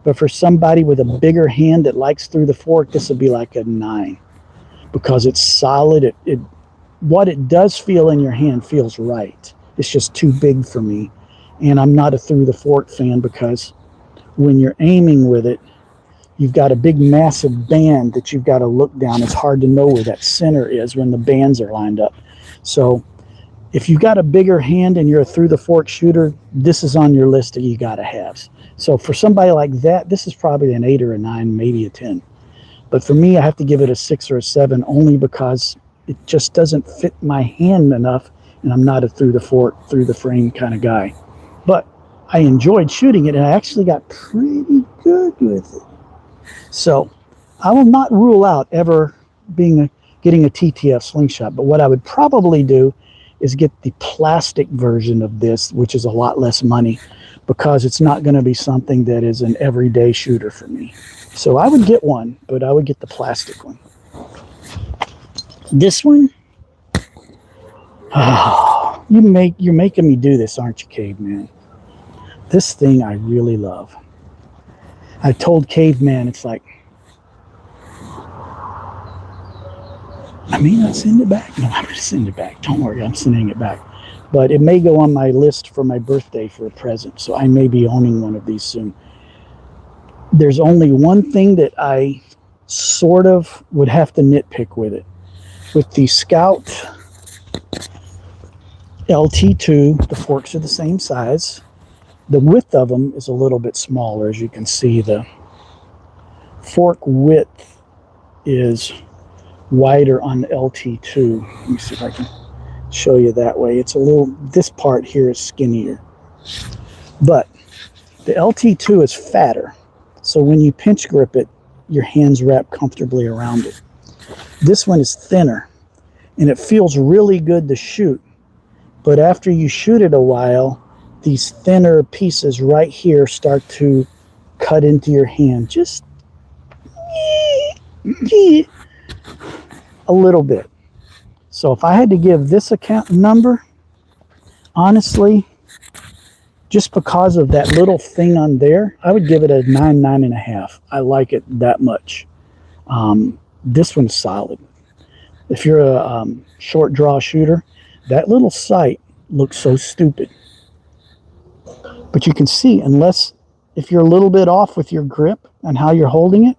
But for somebody with a bigger hand that likes through the fork, this would be like a 9. Because it's solid. What it does feel in your hand feels right. It's just too big for me. And I'm not a through the fork fan because when you're aiming with it, you've got a big massive band that you've got to look down. It's hard to know where that center is when the bands are lined up. So if you've got a bigger hand and you're a through the fork shooter, this is on your list of you got to haves. So for somebody like that, this is probably an 8 or a 9, maybe a 10. But for me, I have to give it a 6 or a 7 only because it just doesn't fit my hand enough, and I'm not a through the fork, through the frame kind of guy. But I enjoyed shooting it, and I actually got pretty good with it. So I will not rule out ever getting a TTF slingshot, but what I would probably do is get the plastic version of this, which is a lot less money, because it's not going to be something that is an everyday shooter for me. So I would get one, but I would get the plastic one. This one, oh, you're making me do this, aren't you, Caveman? This thing I really love. I told Caveman, it's like, I may not send it back. No, I'm going to send it back. Don't worry, I'm sending it back. But it may go on my list for my birthday for a present, so I may be owning one of these soon. There's only one thing that I sort of would have to nitpick with it. With the Scout LT2, the forks are the same size. The width of them is a little bit smaller. As you can see, the fork width is wider on the LT2. Let me see if I can show you that way. It's a little, this part here is skinnier. But the LT2 is fatter. So when you pinch grip it, your hands wrap comfortably around it. This one is thinner, and it feels really good to shoot. But after you shoot it a while, these thinner pieces right here start to cut into your hand. Just a little bit. So if I had to give this account number, honestly, just because of that little thing on there, I would give it a 9, 9.5. I like it that much. This one's solid. If you're a short draw shooter, that little sight looks so stupid. But you can see, if you're a little bit off with your grip and how you're holding it,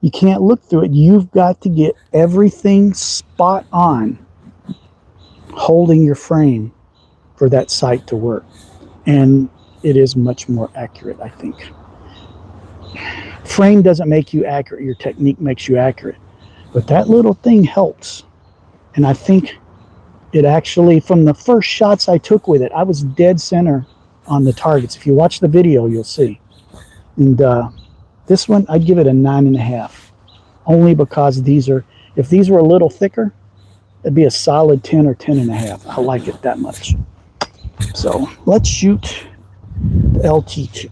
you can't look through it. You've got to get everything spot on holding your frame for that sight to work. And it is much more accurate, I think. Frame doesn't make you accurate. Your technique makes you accurate. But that little thing helps. And I think it actually, from the first shots I took with it, I was dead center on the targets. If you watch the video, you'll see. And this one, I'd give it a 9.5. only because these are, if these were a little thicker, it'd be a solid 10 or 10 and a half. I like it that much. So let's shoot the LT2.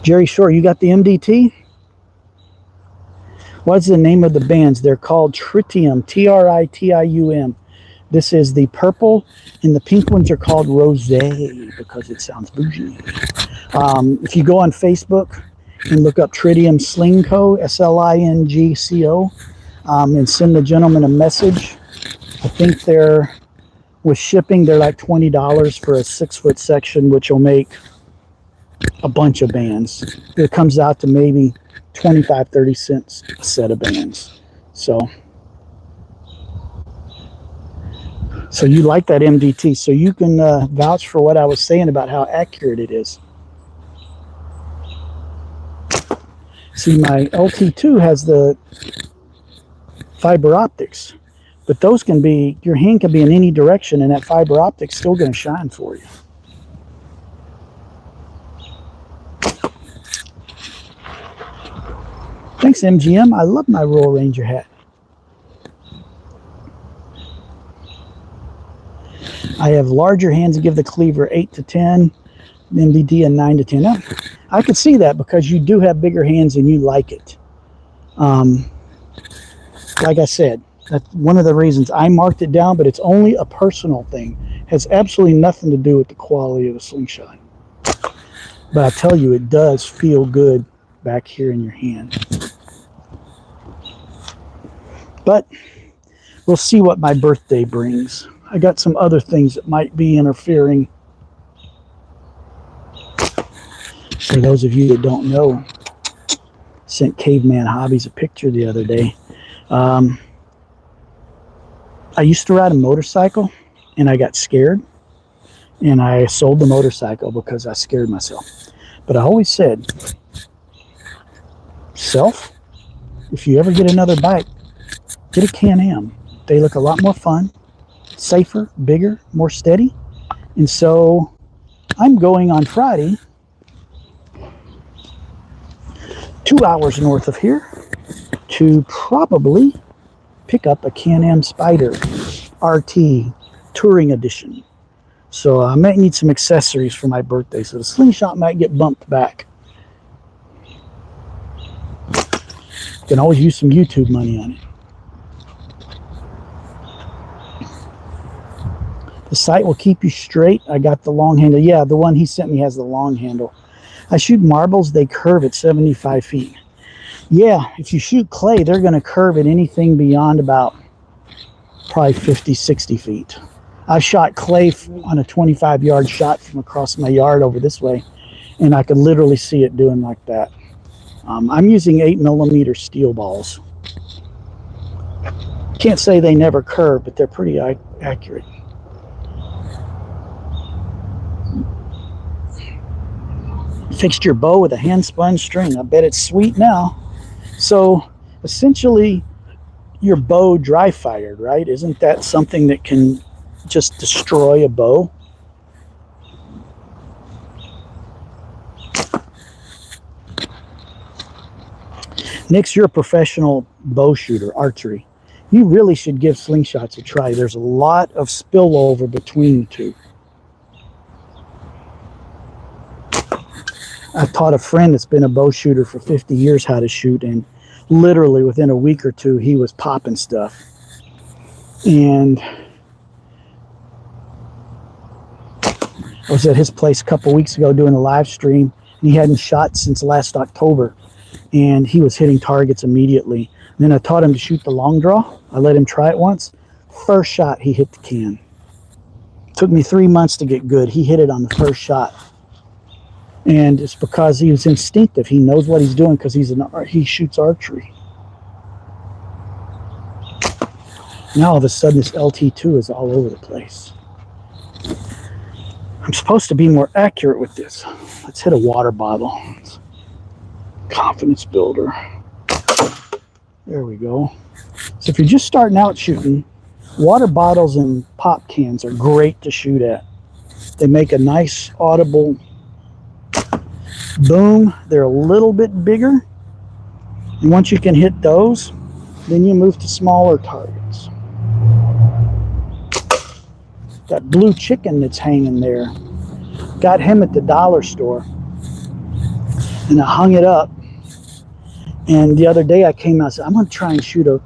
Jerry Shore, you got the MDT? What's the name of the bands? They're called Tritium, Tritium. This is the purple, and the pink ones are called Rosé because it sounds bougie. If you go on Facebook and look up Tritium Slingco, Slingco, and send the gentleman a message, I think they're, with shipping, they're like $20 for a 6-foot section, which will make a bunch of bands. It comes out to maybe 25-30 cents a set of bands. So you like that MDT, so you can vouch for what I was saying about how accurate it is. See, my LT2 has the fiber optics, but those can be, your hand can be in any direction and that fiber optic's still going to shine for you. Thanks, MGM. I love my Royal Ranger hat. I have larger hands to give the cleaver 8 to 10, MDD a 9 to 10. Now, I could see that because you do have bigger hands and you like it. Like I said, that's one of the reasons I marked it down, but it's only a personal thing. It has absolutely nothing to do with the quality of the slingshot. But I tell you, it does feel good back here in your hand. But we'll see what my birthday brings. I got some other things that might be interfering. For those of you that don't know, I sent Caveman Hobbies a picture the other day. I used to ride a motorcycle and I got scared and I sold the motorcycle because I scared myself. But I always said, self, if you ever get another bike, get a Can-Am. They look a lot more fun, safer, bigger, more steady. And so I'm going on Friday 2 hours north of here to probably pick up a Can-Am Spyder RT Touring Edition. So I might need some accessories for my birthday, so the slingshot might get bumped back. Can always use some YouTube money on it. The sight will keep you straight. I got the long handle. Yeah, the one he sent me has the long handle. I shoot marbles, they curve at 75 feet. Yeah, if you shoot clay, they're going to curve at anything beyond about probably 50, 60 feet. I've shot clay on a 25-yard shot from across my yard over this way, and I could literally see it doing like that. I'm using 8mm steel balls. Can't say they never curve, but they're pretty accurate. Fixed your bow with a hand-spun string. I bet it's sweet now. So essentially, your bow dry-fired, right? Isn't that something that can just destroy a bow? Nick's, you're a professional bow shooter, archery. You really should give slingshots a try. There's a lot of spillover between the two. I've taught a friend that's been a bow shooter for 50 years how to shoot, and literally within a week or two, he was popping stuff. And I was at his place a couple weeks ago doing a live stream, and he hadn't shot since last October, and he was hitting targets immediately. And then I taught him to shoot the long draw. I let him try it once. First shot, he hit the can. Took me 3 months to get good. He hit it on the first shot. And it's because he was instinctive. He knows what he's doing because he shoots archery. Now all of a sudden this LT2 is all over the place. I'm supposed to be more accurate with this. Let's hit a water bottle. Confidence builder. There we go. So if you're just starting out shooting, water bottles and pop cans are great to shoot at. They make a nice audible Boom, they're a little bit bigger. And once you can hit those, then you move to smaller targets. That blue chicken that's hanging there, got him at the dollar store, and I hung it up. And the other day I came out and said, I'm going to try and shoot a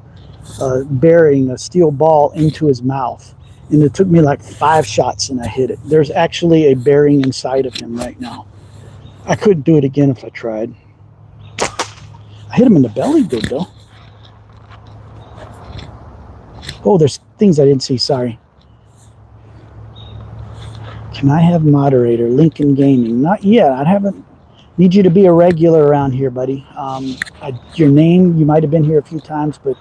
bearing, a steel ball into his mouth. And it took me like 5 shots and I hit it. There's actually a bearing inside of him right now. I couldn't do it again if I tried. I hit him in the belly good though. Oh, there's things I didn't see, sorry. Can I have moderator? Lincoln Gaming. Not yet. I haven't. Need you to be a regular around here, buddy. Your name, you might have been here a few times, but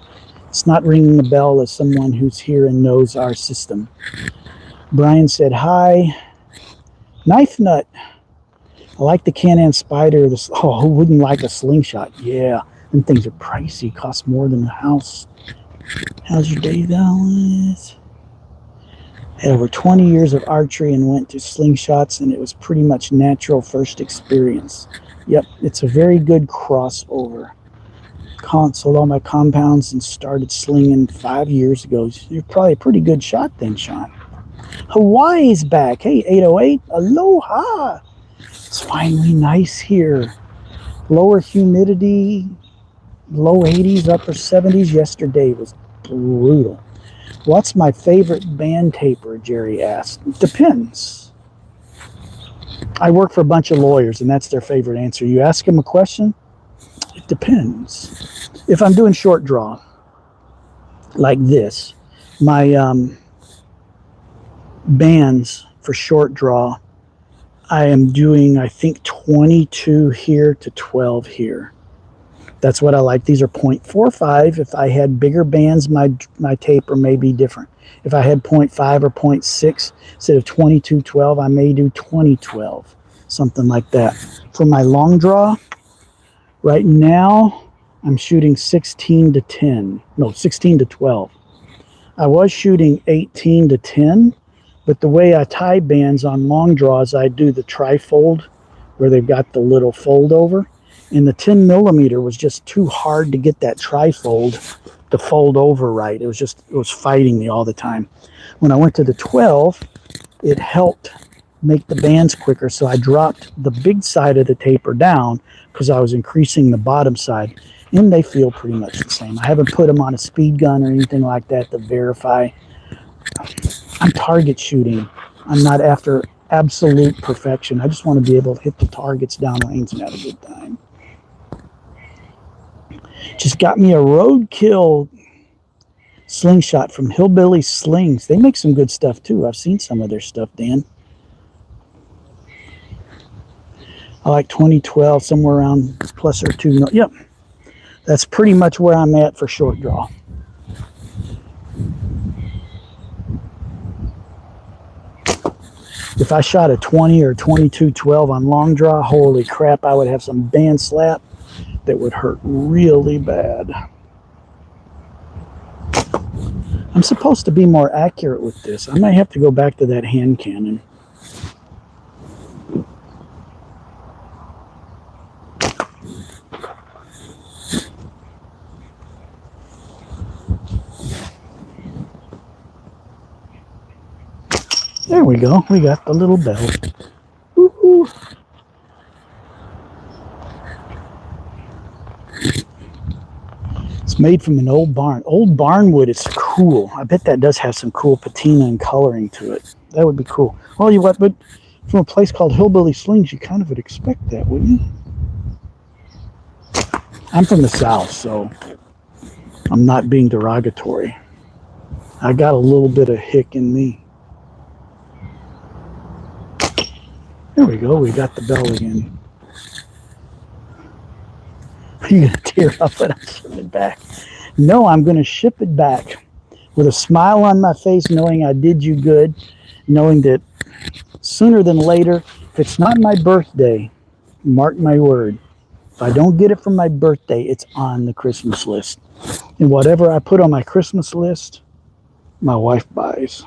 it's not ringing the bell as someone who's here and knows our system. Brian said, hi. Knife Nut. I like the Can-Am Spider. Oh, who wouldn't like a slingshot? Yeah, them things are pricey. Cost more than a house. How's your day, Dallas? Had over 20 years of archery and went to slingshots, and it was pretty much natural first experience. Yep, it's a very good crossover. Sold all my compounds and started slinging 5 years ago. You're probably a pretty good shot then, Sean. Hawaii's back. Hey, 808. Aloha. It's finally nice here. Lower humidity, low 80s, upper 70s. Yesterday was brutal. What's my favorite band taper, Jerry asked. Depends. I work for a bunch of lawyers, and that's their favorite answer. You ask them a question, it depends. If I'm doing short draw, like this, my bands for short draw, I am doing, I think, 22 here to 12 here. That's what I like. These are 0.45. If I had bigger bands, my taper may be different. If I had 0.5 or 0.6, instead of 22-12, I may do 20-12, something like that. For my long draw, right now, I'm shooting 16 to 10. No, 16 to 12. I was shooting 18 to 10, but the way I tie bands on long draws, I do the tri-fold, where they've got the little fold over. And the 10 millimeter was just too hard to get that tri-fold to fold over right. It was fighting me all the time. When I went to the 12, it helped make the bands quicker. So I dropped the big side of the taper down because I was increasing the bottom side. And they feel pretty much the same. I haven't put them on a speed gun or anything like that to verify. I'm target shooting. I'm not after absolute perfection. I just want to be able to hit the targets downrange and have a good time. Just got me a roadkill slingshot from Hillbilly Slings. They make some good stuff too. I've seen some of their stuff, Dan. I like 2012, somewhere around plus or 2. Yep, that's pretty much where I'm at for short draw. If I shot a 20 or 22-12 on long draw, holy crap, I would have some band slap that would hurt really bad. I'm supposed to be more accurate with this. I might have to go back to that hand cannon. There we go. We got the little bell. Woo-hoo. It's made from an old barn. Old barn wood, it's cool. I bet that does have some cool patina and coloring to it. That would be cool. Well, you what, but from a place called Hillbilly Slings, you kind of would expect that, wouldn't you? I'm from the South, so I'm not being derogatory. I got a little bit of hick in me. There we go. We got the bell again. Are you going to tear up when I ship it back? No, I'm going to ship it back with a smile on my face, knowing I did you good, knowing that sooner than later, if it's not my birthday, mark my word, if I don't get it for my birthday, it's on the Christmas list. And whatever I put on my Christmas list, my wife buys.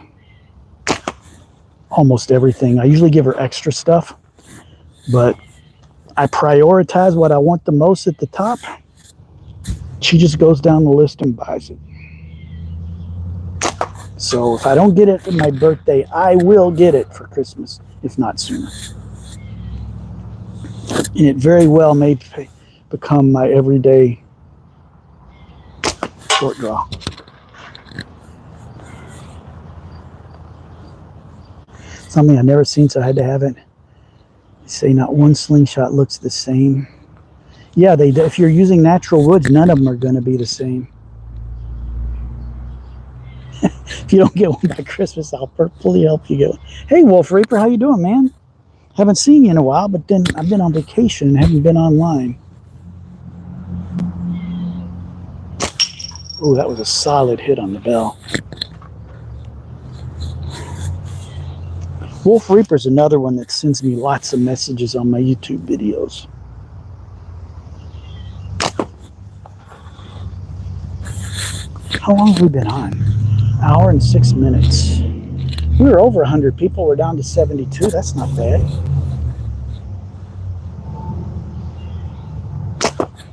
Almost everything. I usually give her extra stuff, but I prioritize what I want the most at the top. She just goes down the list and buys it. So if I don't get it for my birthday, I will get it for Christmas, if not sooner. And it very well may become my everyday short draw. Something I've never seen, so I had to have it. They say not one slingshot looks the same. Yeah, they do. If you're using natural woods, none of them are going to be the same. If you don't get one by Christmas, I'll purposely help you get one. Hey, Wolf Reaper, how you doing, man? Haven't seen you in a while, but then I've been on vacation and haven't been online. Oh, that was a solid hit on the bell. Wolf Reaper's another one that sends me lots of messages on my YouTube videos. How long have we been on? Hour and 6 minutes. We were over 100 people. We're down to 72. That's not bad.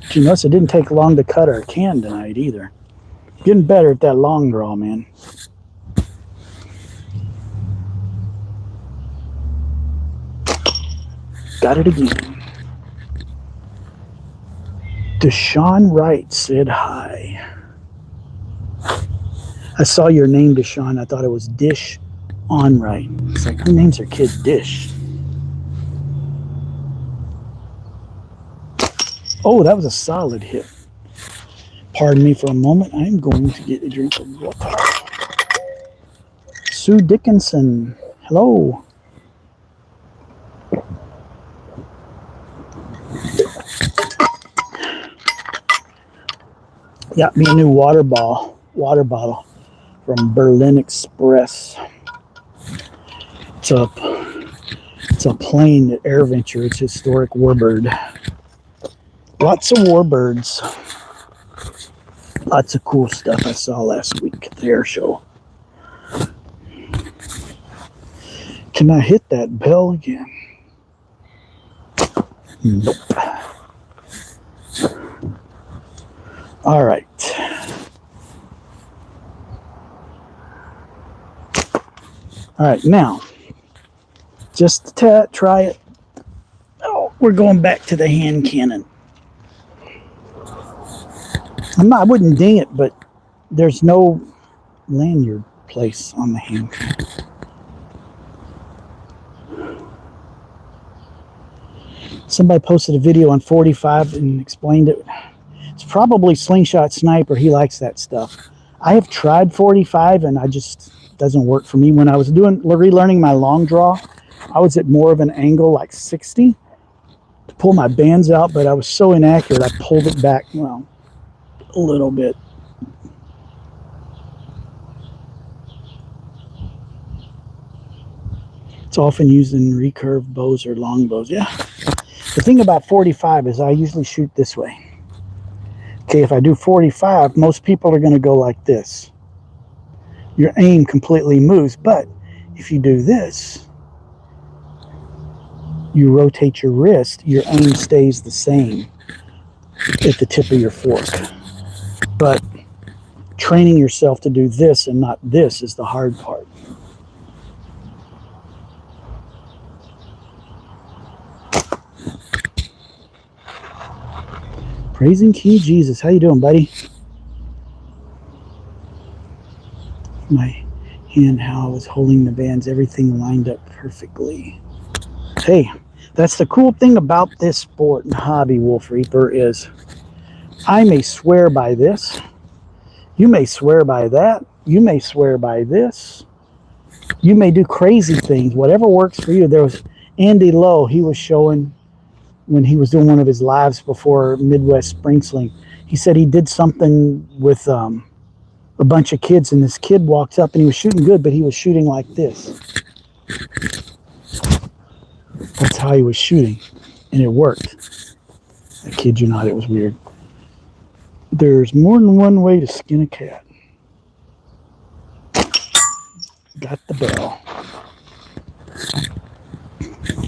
Did you notice it didn't take long to cut our can tonight either? Getting better at that long draw, man. Got it again. Deshaun Wright said hi. I saw your name, Deshaun. I thought it was Dish on Right. It's like, who names their kid Dish? Oh, that was a solid hit. Pardon me for a moment. I'm going to get a drink of water. Sue Dickinson. Hello. Got me a new water bottle from Berlin Express. It's a plane at AirVenture. It's historic warbird. Lots of warbirds. Lots of cool stuff I saw last week at the air show. Can I hit that bell again? Nope. All right. All right, now, just to try it. Oh, we're going back to the hand cannon. I wouldn't ding it, but there's no lanyard place on the hand cannon. Somebody posted a video on 45 and explained it. It's probably Slingshot Sniper. He likes that stuff. I have tried 45 and I just doesn't work for me. When I was relearning my long draw, I was at more of an angle like 60 to pull my bands out, but I was so inaccurate I pulled it back, well, a little bit. It's often used in recurve bows or long bows. Yeah. The thing about 45 is I usually shoot this way. Okay, if I do 45, most people are going to go like this. Your aim completely moves, but if you do this, you rotate your wrist, your aim stays the same at the tip of your fork. But training yourself to do this and not this is the hard part. Praising King Jesus. How you doing, buddy? My hand, how I was holding the bands, everything lined up perfectly. Hey, that's the cool thing about this sport and hobby, Wolf Reaper, is I may swear by this. You may swear by that. You may swear by this. You may do crazy things. Whatever works for you. There was Andy Lowe. He was showing when he was doing one of his lives before Midwest Spring Sling. He said he did something with a bunch of kids, and this kid walks up and he was shooting good, but he was shooting like this. That's how he was shooting, and it worked. I kid you not, it was weird. There's more than one way to skin a cat. Got the bell.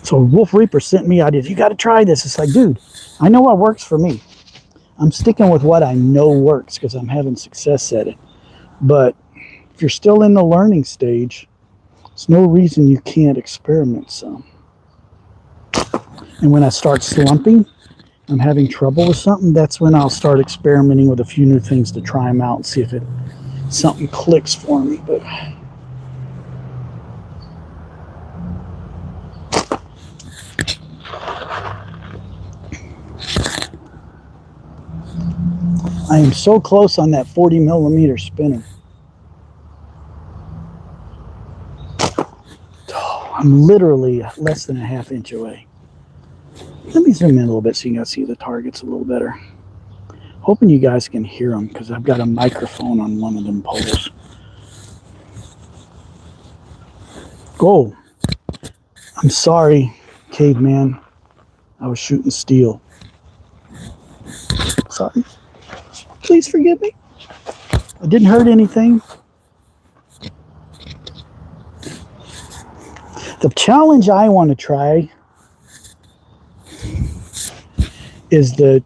So Wolf Reaper sent me ideas. You got to try this. It's like, dude, I know what works for me. I'm sticking with what I know works because I'm having success at it. But if you're still in the learning stage, there's no reason you can't experiment some. And when I start slumping, I'm having trouble with something, that's when I'll start experimenting with a few new things to try them out and see if something clicks for me. But I am so close on that 40 millimeter spinner. Oh, I'm literally less than a half inch away. Let me zoom in a little bit so you guys see the targets a little better. Hoping you guys can hear them because I've got a microphone on one of them poles. Go. I'm sorry, caveman. I was shooting steel. Sorry. Please forgive me. I didn't hurt anything. The challenge I want to try is the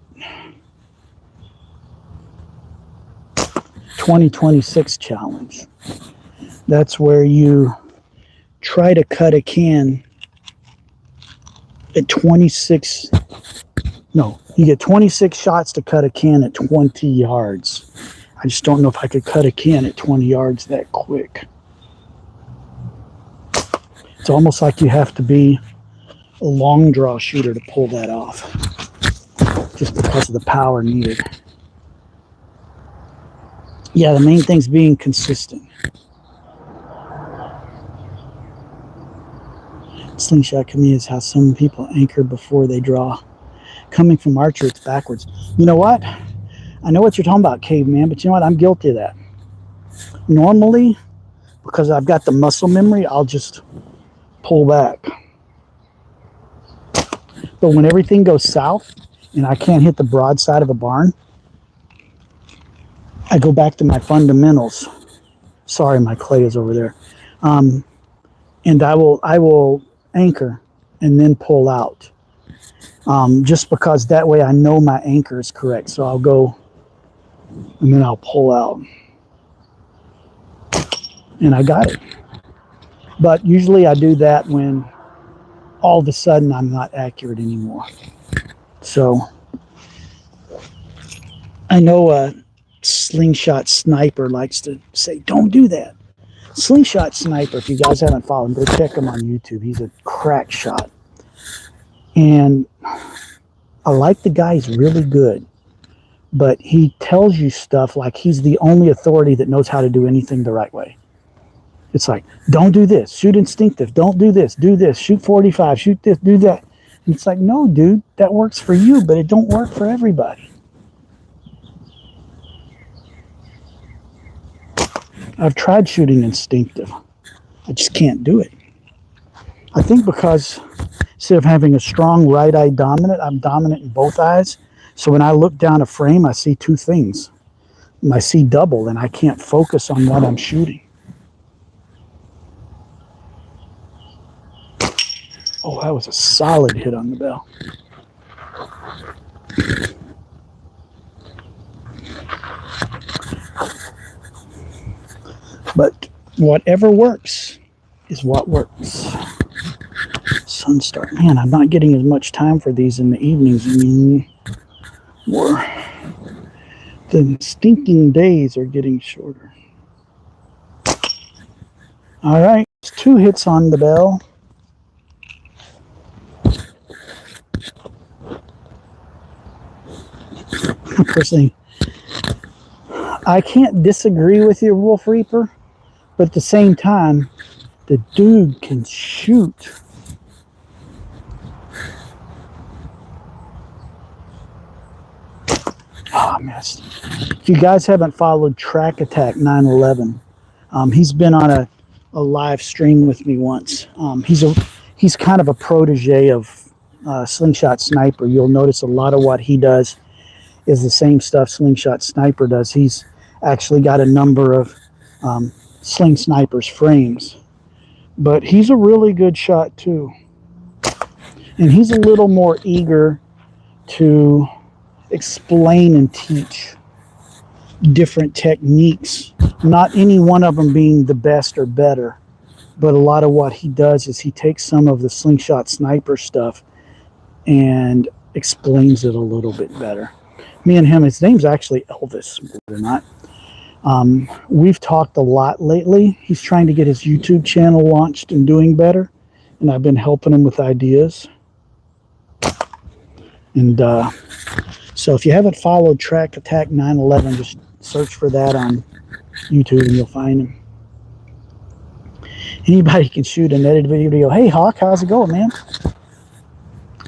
2026 challenge. That's where you try to cut a can at 26. No, you get 26 shots to cut a can at 20 yards. I just don't know if I could cut a can at 20 yards that quick. It's almost like you have to be a long draw shooter to pull that off, just because of the power needed. Yeah, the main thing's being consistent. Slingshot community is how some people anchor before they draw. Coming from archery, it's backwards. You know what? I know what you're talking about, caveman, but you know what? I'm guilty of that. Normally, because I've got the muscle memory, I'll just pull back. But when everything goes south and I can't hit the broadside of a barn, I go back to my fundamentals. Sorry, my clay is over there. And I will anchor and then pull out. Just because that way I know my anchor is correct. So I'll go and then I'll pull out. And I got it. But usually I do that when all of a sudden I'm not accurate anymore. So I know a slingshot sniper likes to say, don't do that. Slingshot sniper, if you guys haven't followed him, go check him on YouTube. He's a crack shot. And I like the guy, he's really good. But he tells you stuff like he's the only authority that knows how to do anything the right way. It's like, don't do this, shoot instinctive, don't do this, shoot 45, shoot this, do that. And it's like, no, dude, that works for you, but it don't work for everybody. I've tried shooting instinctive. I just can't do it. I think because instead of having a strong right eye dominant, I'm dominant in both eyes. So when I look down a frame, I see two things. I see double, and I can't focus on what I'm shooting. Oh, that was a solid hit on the bell. But whatever works is what works. Sun's starting. Man, I'm not getting as much time for these in the evenings anymore. The stinking days are getting shorter. All right, 2 hits on the bell. Personally, I can't disagree with you, Wolf Reaper, but at the same time, the dude can shoot. Oh, I missed. If you guys haven't followed Track Attack 911, he's been on a live stream with me once. He's kind of a protege of Slingshot Sniper. You'll notice a lot of what he does is the same stuff Slingshot Sniper does. He's actually got a number of Sling Sniper's frames, but he's a really good shot too. And he's a little more eager to explain and teach different techniques, not any one of them being the best or better, but a lot of what he does is he takes some of the slingshot sniper stuff and explains it a little bit better. Me and him, his name's actually Elvis, believe it or not. We've talked a lot lately. He's trying to get his YouTube channel launched and doing better, and I've been helping him with ideas. And so if you haven't followed Track Attack 911, just search for that on YouTube and you'll find him. Anybody can shoot an edited video. Hey, Hawk, how's it going, man?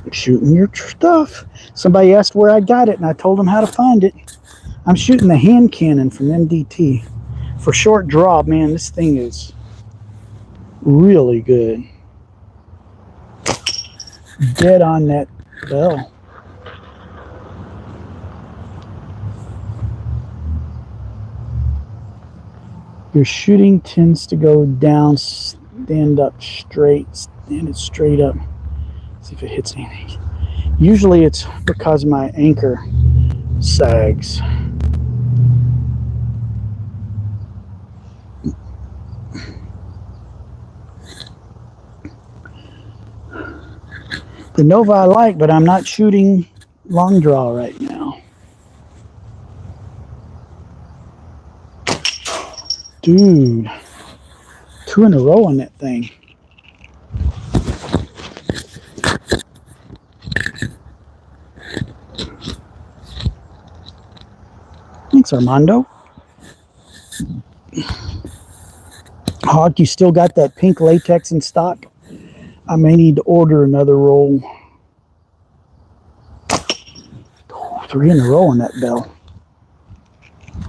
I'm shooting your stuff. Somebody asked where I got it, and I told them how to find it. I'm shooting the hand cannon from MDT. For short draw, man, this thing is really good. Dead on that bell. Your shooting tends to go down, stand up straight, stand it straight up. See if it hits anything. Usually it's because my anchor sags. The Nova I like, but I'm not shooting long draw right now. Dude, 2 in a row on that thing. Thanks, Armando. Hawk, you still got that pink latex in stock? I may need to order another roll. 3 in a row on that bell.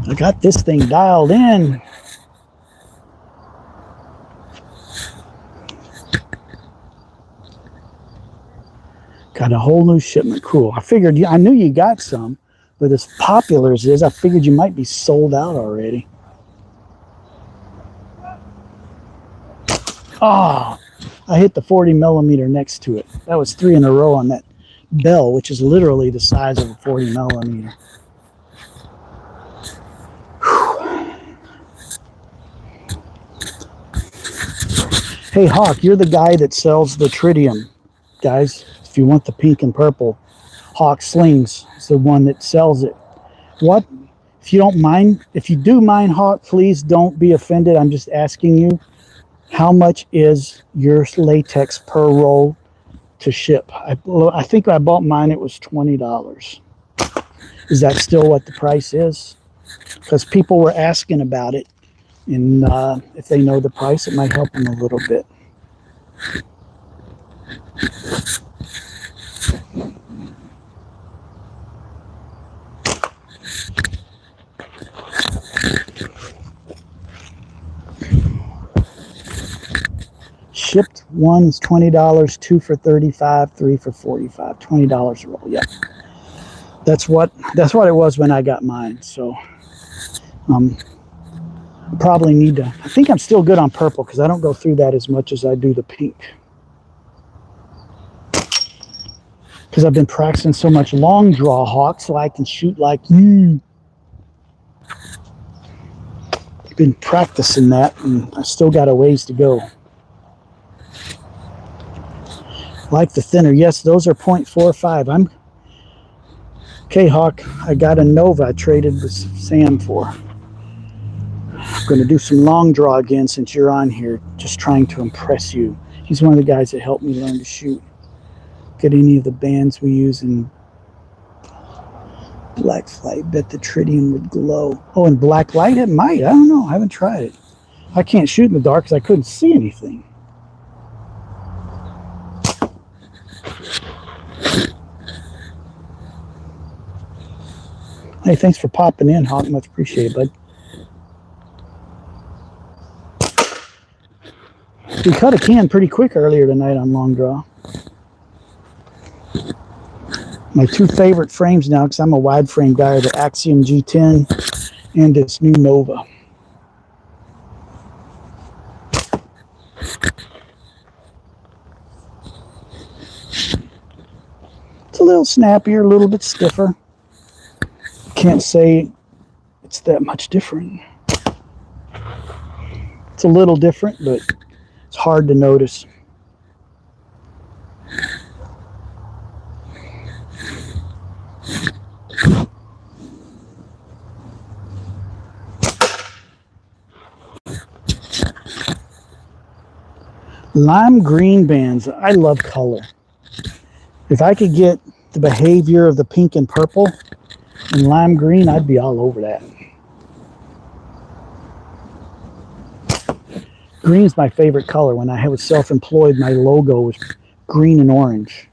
I got this thing dialed in. Got a whole new shipment. Cool. I figured, I knew you got some, but as popular as it is, I figured you might be sold out already. Oh, I hit the 40 millimeter next to it. That was 3 in a row on that bell, which is literally the size of a 40 millimeter. Hey, Hawk, you're the guy that sells the tritium. Guys, if you want the pink and purple, Hawk Slings is the one that sells it. What, if you don't mind, if you do mind, Hawk, please don't be offended. I'm just asking you, how much is your latex per roll to ship? I think I bought mine, it was $20. Is that still what the price is? Because people were asking about it, and if they know the price, it might help them a little bit. Shipped one's $20, 2 for $35, 3 for $45, $20 a roll. Yeah, that's what it was when I got mine. So probably need to. I think I'm still good on purple because I don't go through that as much as I do the pink. Because I've been practicing so much long draw, Hawk, so I can shoot like you. Been practicing that, and I still got a ways to go. Like the thinner, yes, those are 0.45. Okay, Hawk. I got a Nova I traded with Sam for. I'm going to do some long draw again since you're on here, just trying to impress you. He's one of the guys that helped me learn to shoot. Get any of the bands we use in black flight. Bet the tritium would glow. Oh, in black light it might. I don't know. I haven't tried it. I can't shoot in the dark because I couldn't see anything. Hey, thanks for popping in, Hawk. Much appreciated, bud. We cut a can pretty quick earlier tonight on long draw. My 2 favorite frames now, because I'm a wide frame guy, are the Axiom G10 and this new Nova. a little snappier, a little bit stiffer. Can't say it's that much different. It's a little different, but it's hard to notice. Lime green bands. I love color. If I could get the behavior of the pink and purple and lime green, I'd be all over that. Green's my favorite color. When I was self-employed, my logo was green and orange.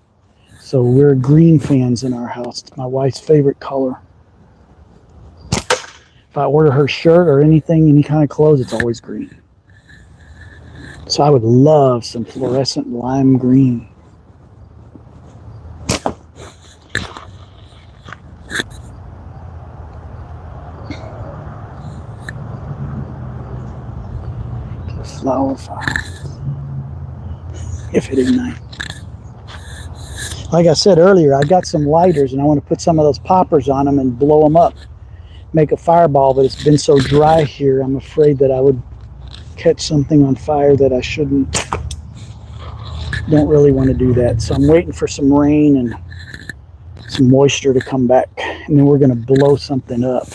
So we're green fans in our house. It's my wife's favorite color. If I order her shirt or anything, any kind of clothes, it's always green. So I would love some fluorescent lime green. The flower fire. If it ignites. Like I said earlier, I got some lighters and I want to put some of those poppers on them and blow them up. Make a fireball, but it's been so dry here, I'm afraid that I would catch something on fire that I shouldn't. Don't really want to do that. So I'm waiting for some rain and some moisture to come back, and then we're going to blow something up.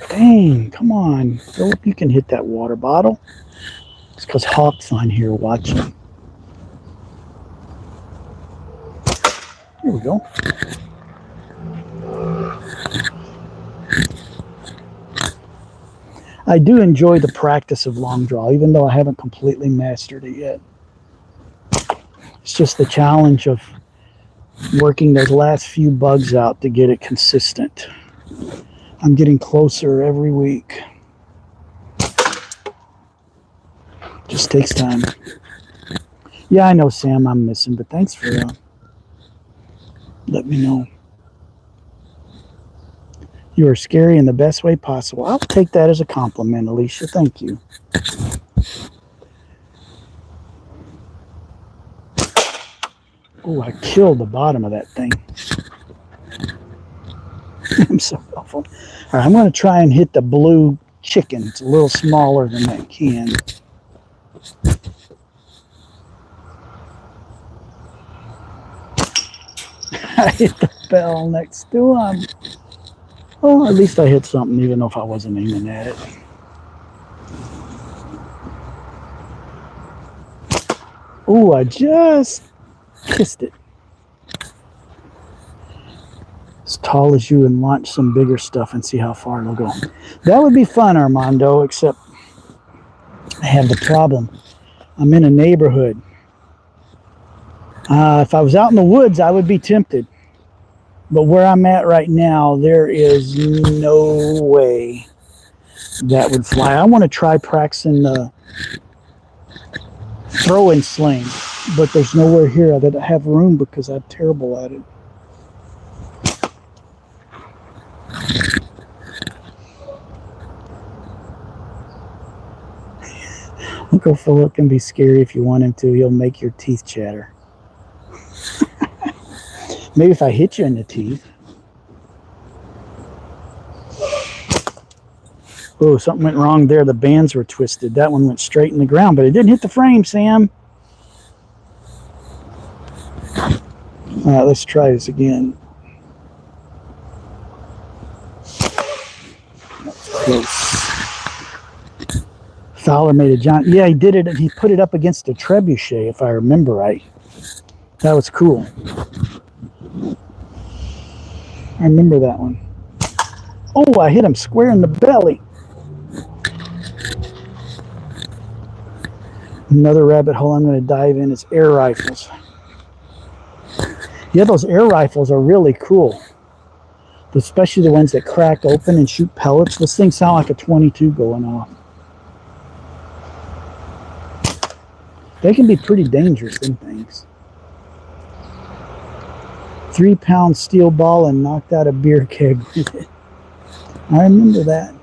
Dang, come on, Philip, you can hit that water bottle. It's because Hawk's on here watching. Here we go. I do enjoy the practice of long draw, even though I haven't completely mastered it yet. It's just the challenge of working those last few bugs out to get it consistent. I'm getting closer every week. Just takes time. Yeah, I know, Sam, I'm missing, but thanks for letting me know. You are scary in the best way possible. I'll take that as a compliment, Alicia. Thank you. Oh, I killed the bottom of that thing. I'm so awful. All right, I'm going to try and hit the blue chicken. It's a little smaller than that can. I hit the bell next to him. Oh, at least I hit something, even though if I wasn't aiming at it. Oh, I just kissed it. As tall as you and launch some bigger stuff and see how far it'll go. That would be fun, Armando, except I have the problem. I'm in a neighborhood. If I was out in the woods, I would be tempted. But where I'm at right now, there is no way that would fly. I want to try practicing the throw and sling, but there's nowhere here that I have room because I'm terrible at it. Uncle Philip can be scary if you want him to. He'll make your teeth chatter. Maybe if I hit you in the teeth. Oh, something went wrong there. The bands were twisted. That one went straight in the ground, but it didn't hit the frame, Sam. All right, let's try this again. That's close. Fowler made a giant. Yeah, he did it. He put it up against a trebuchet, if I remember right. That was cool. I remember that one. Oh, I hit him square in the belly. Another rabbit hole I'm going to dive in is air rifles. Yeah, those air rifles are really cool. Especially the ones that crack open and shoot pellets. Those things sound like a 22 going off. They can be pretty dangerous, them things. 3-pound steel ball and knocked out a beer keg with it. I remember that.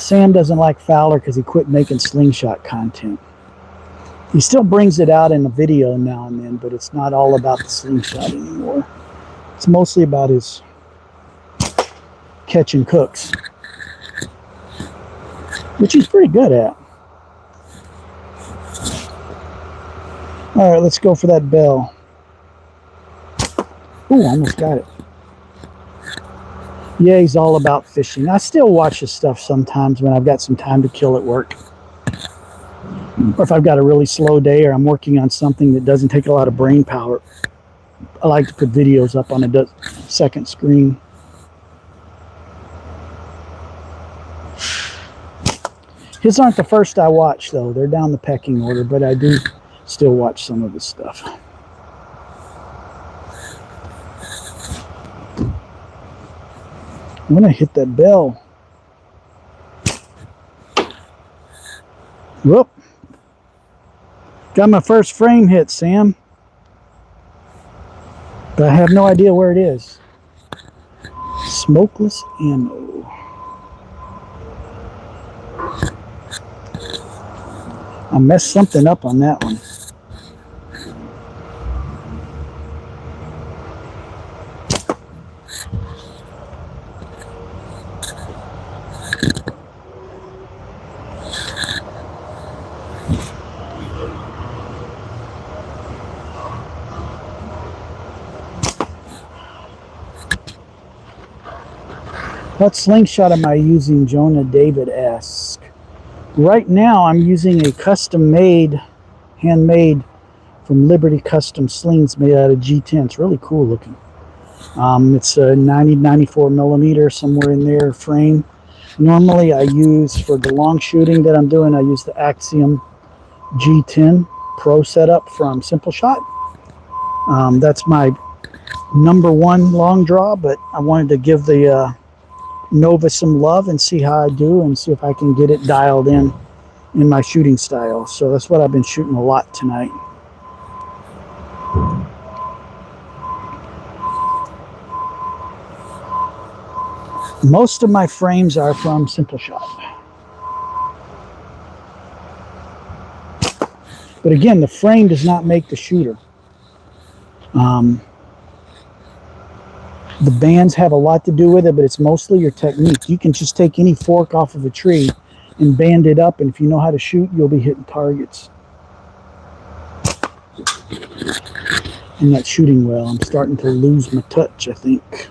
Sam doesn't like Fowler because he quit making slingshot content. He still brings it out in a video now and then, but it's not all about the slingshot anymore. It's mostly about his catching cooks, which he's pretty good at. All right, let's go for that bell. Ooh, almost got it. Yeah, he's all about fishing. I still watch his stuff sometimes when I've got some time to kill at work. Or if I've got a really slow day or I'm working on something that doesn't take a lot of brain power, I like to put videos up on a second screen. His aren't the first I watch, though. They're down the pecking order, but I do still watch some of his stuff. I'm going to hit that bell. Whoop. Got my first frame hit, Sam. But I have no idea where it is. Smokeless ammo. I messed something up on that one. What slingshot am I using? Jonah David asks. Right now I'm using a custom-made, handmade from Liberty Custom Slings made out of G10. It's really cool looking. It's a 94 millimeter, somewhere in there, frame. Normally I use, for the long shooting that I'm doing, I use the Axiom G10 Pro setup from Simpleshot. That's my #1 long draw, but I wanted to give the Nova some love and see how I do and see if I can get it dialed in my shooting style. So that's what I've been shooting a lot tonight. Most of my frames are from Simpleshot. But again, the frame does not make the shooter. The bands have a lot to do with it, but it's mostly your technique. You can just take any fork off of a tree and band it up, and if you know how to shoot, you'll be hitting targets. I'm not shooting well. I'm starting to lose my touch, I think.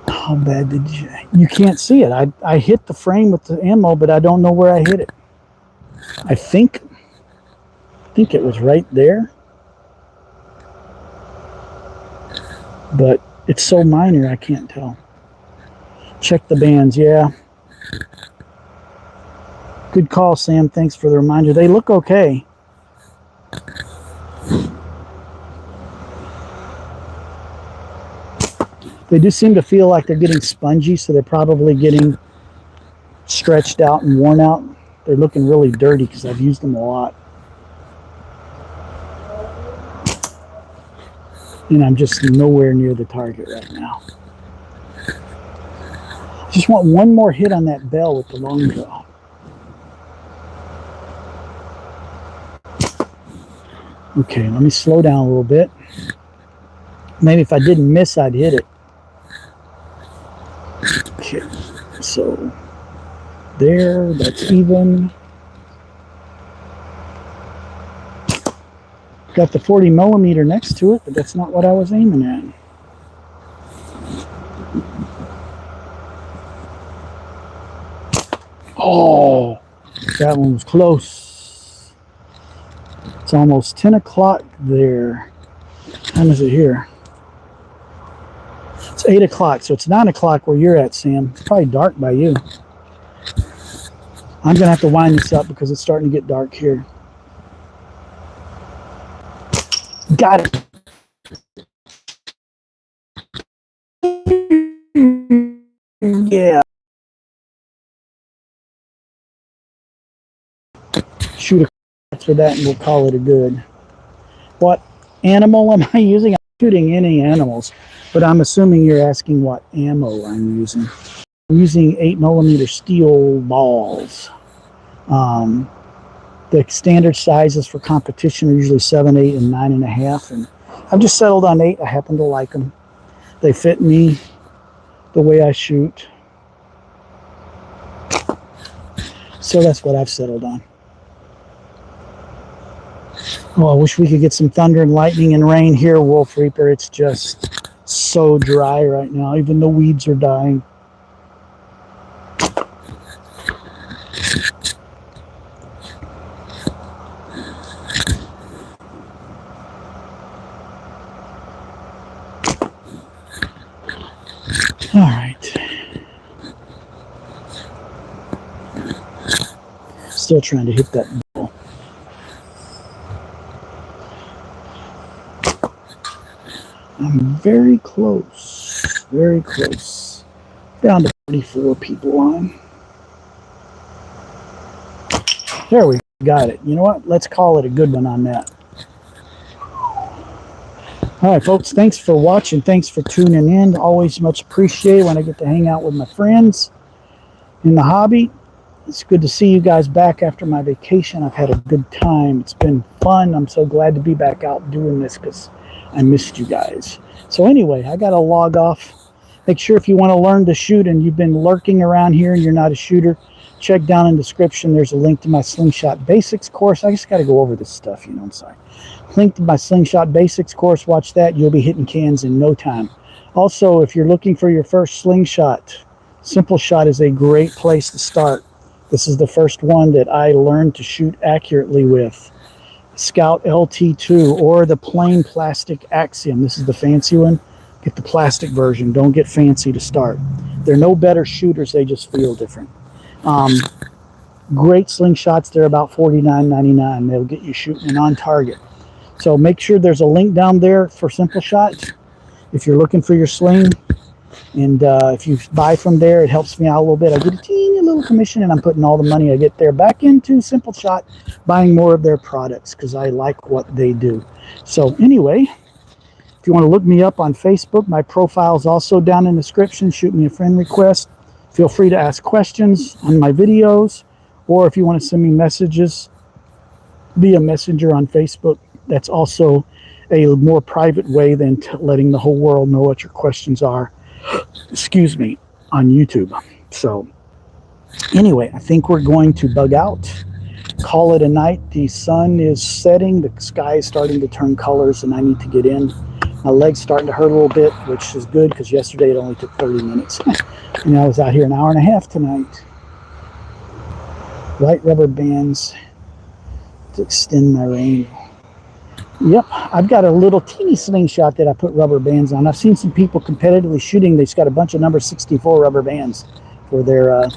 How bad did you? You can't see it. I hit the frame with the ammo, but I don't know where I hit it. I think it was right there, but it's so minor I can't tell. Check the bands. Yeah, good call, Sam. Thanks for the reminder. They look okay. They do seem to feel like they're getting spongy, so they're probably getting stretched out and worn out. They're looking really dirty because I've used them a lot. And I'm just nowhere near the target right now. I just want one more hit on that bell with the long draw. Okay, let me slow down a little bit. Maybe if I didn't miss, I'd hit it. Okay, so there, that's even. Got the 40 millimeter next to it, but that's not what I was aiming at. Oh, that one was close. It's almost 10 o'clock there. What time is it here? It's 8 o'clock, so it's 9 o'clock where you're at, Sam. It's probably dark by you. I'm going to have to wind this up because it's starting to get dark here. Got it. Yeah. answer that and we'll call it a good. What animal am I using? I'm shooting any animals, but I'm assuming you're asking what ammo I'm using. I'm using 8mm steel balls. The standard sizes for competition are usually 7, 8, and 9.5, and I've just settled on 8. I happen to like them. They fit me the way I shoot. So that's what I've settled on. Oh, I wish we could get some thunder and lightning and rain here, Wolf Reaper. It's just so dry right now. Even the weeds are dying. All right. Still trying to hit that ball. I'm very close. Very close. Down to 34 people on. There we got it. You know what? Let's call it a good one on that. All right, folks. Thanks for watching. Thanks for tuning in. Always much appreciated when I get to hang out with my friends in the hobby. It's good to see you guys back after my vacation. I've had a good time. It's been fun. I'm so glad to be back out doing this because I missed you guys. So anyway, I got to log off. Make sure if you want to learn to shoot and you've been lurking around here and you're not a shooter, check down in the description. There's a link to my Slingshot Basics course. I just got to go over this stuff, you know, I'm sorry. Link to my Slingshot Basics course. Watch that. You'll be hitting cans in no time. Also, if you're looking for your first slingshot, Simpleshot is a great place to start. This is the first one that I learned to shoot accurately with. Scout LT2 or the plain plastic Axiom. This is the fancy one. Get the plastic version. Don't get fancy to start. They're no better shooters. They just feel different. Great slingshots. They're about $49.99. They'll get you shooting on target. So make sure there's a link down there for Simpleshot if you're looking for your sling. And if you buy from there, it helps me out a little bit. I get a teeny little commission, and I'm putting all the money I get there back into Simpleshot, buying more of their products because I like what they do. So anyway, if you want to look me up on Facebook, my profile is also down in the description. Shoot me a friend request. Feel free to ask questions on my videos, or if you want to send me messages via Messenger on Facebook, that's also a more private way than letting the whole world know what your questions are. Excuse me, on YouTube. So anyway, I think we're going to bug out, call it a night. The sun is setting, the sky is starting to turn colors, and I need to get in. My leg's starting to hurt a little bit, which is good because yesterday it only took 30 minutes. And I was out here an hour and a half tonight. White rubber bands to extend my range. Yep, I've got a little teeny slingshot that I put rubber bands on. I've seen some people competitively shooting. They've got a bunch of number 64 rubber bands for their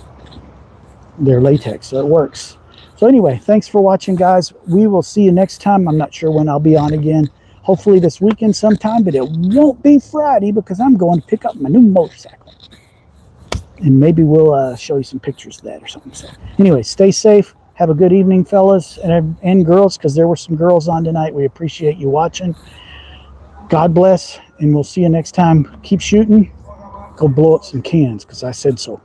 latex, so it works. So anyway, thanks for watching, guys. We will see you next time. I'm not sure when I'll be on again. Hopefully this weekend sometime, but it won't be Friday because I'm going to pick up my new motorcycle. And maybe we'll show you some pictures of that or something. So anyway, stay safe. Have a good evening, fellas and girls, because there were some girls on tonight. We appreciate you watching. God bless, and we'll see you next time. Keep shooting. Go blow up some cans, because I said so.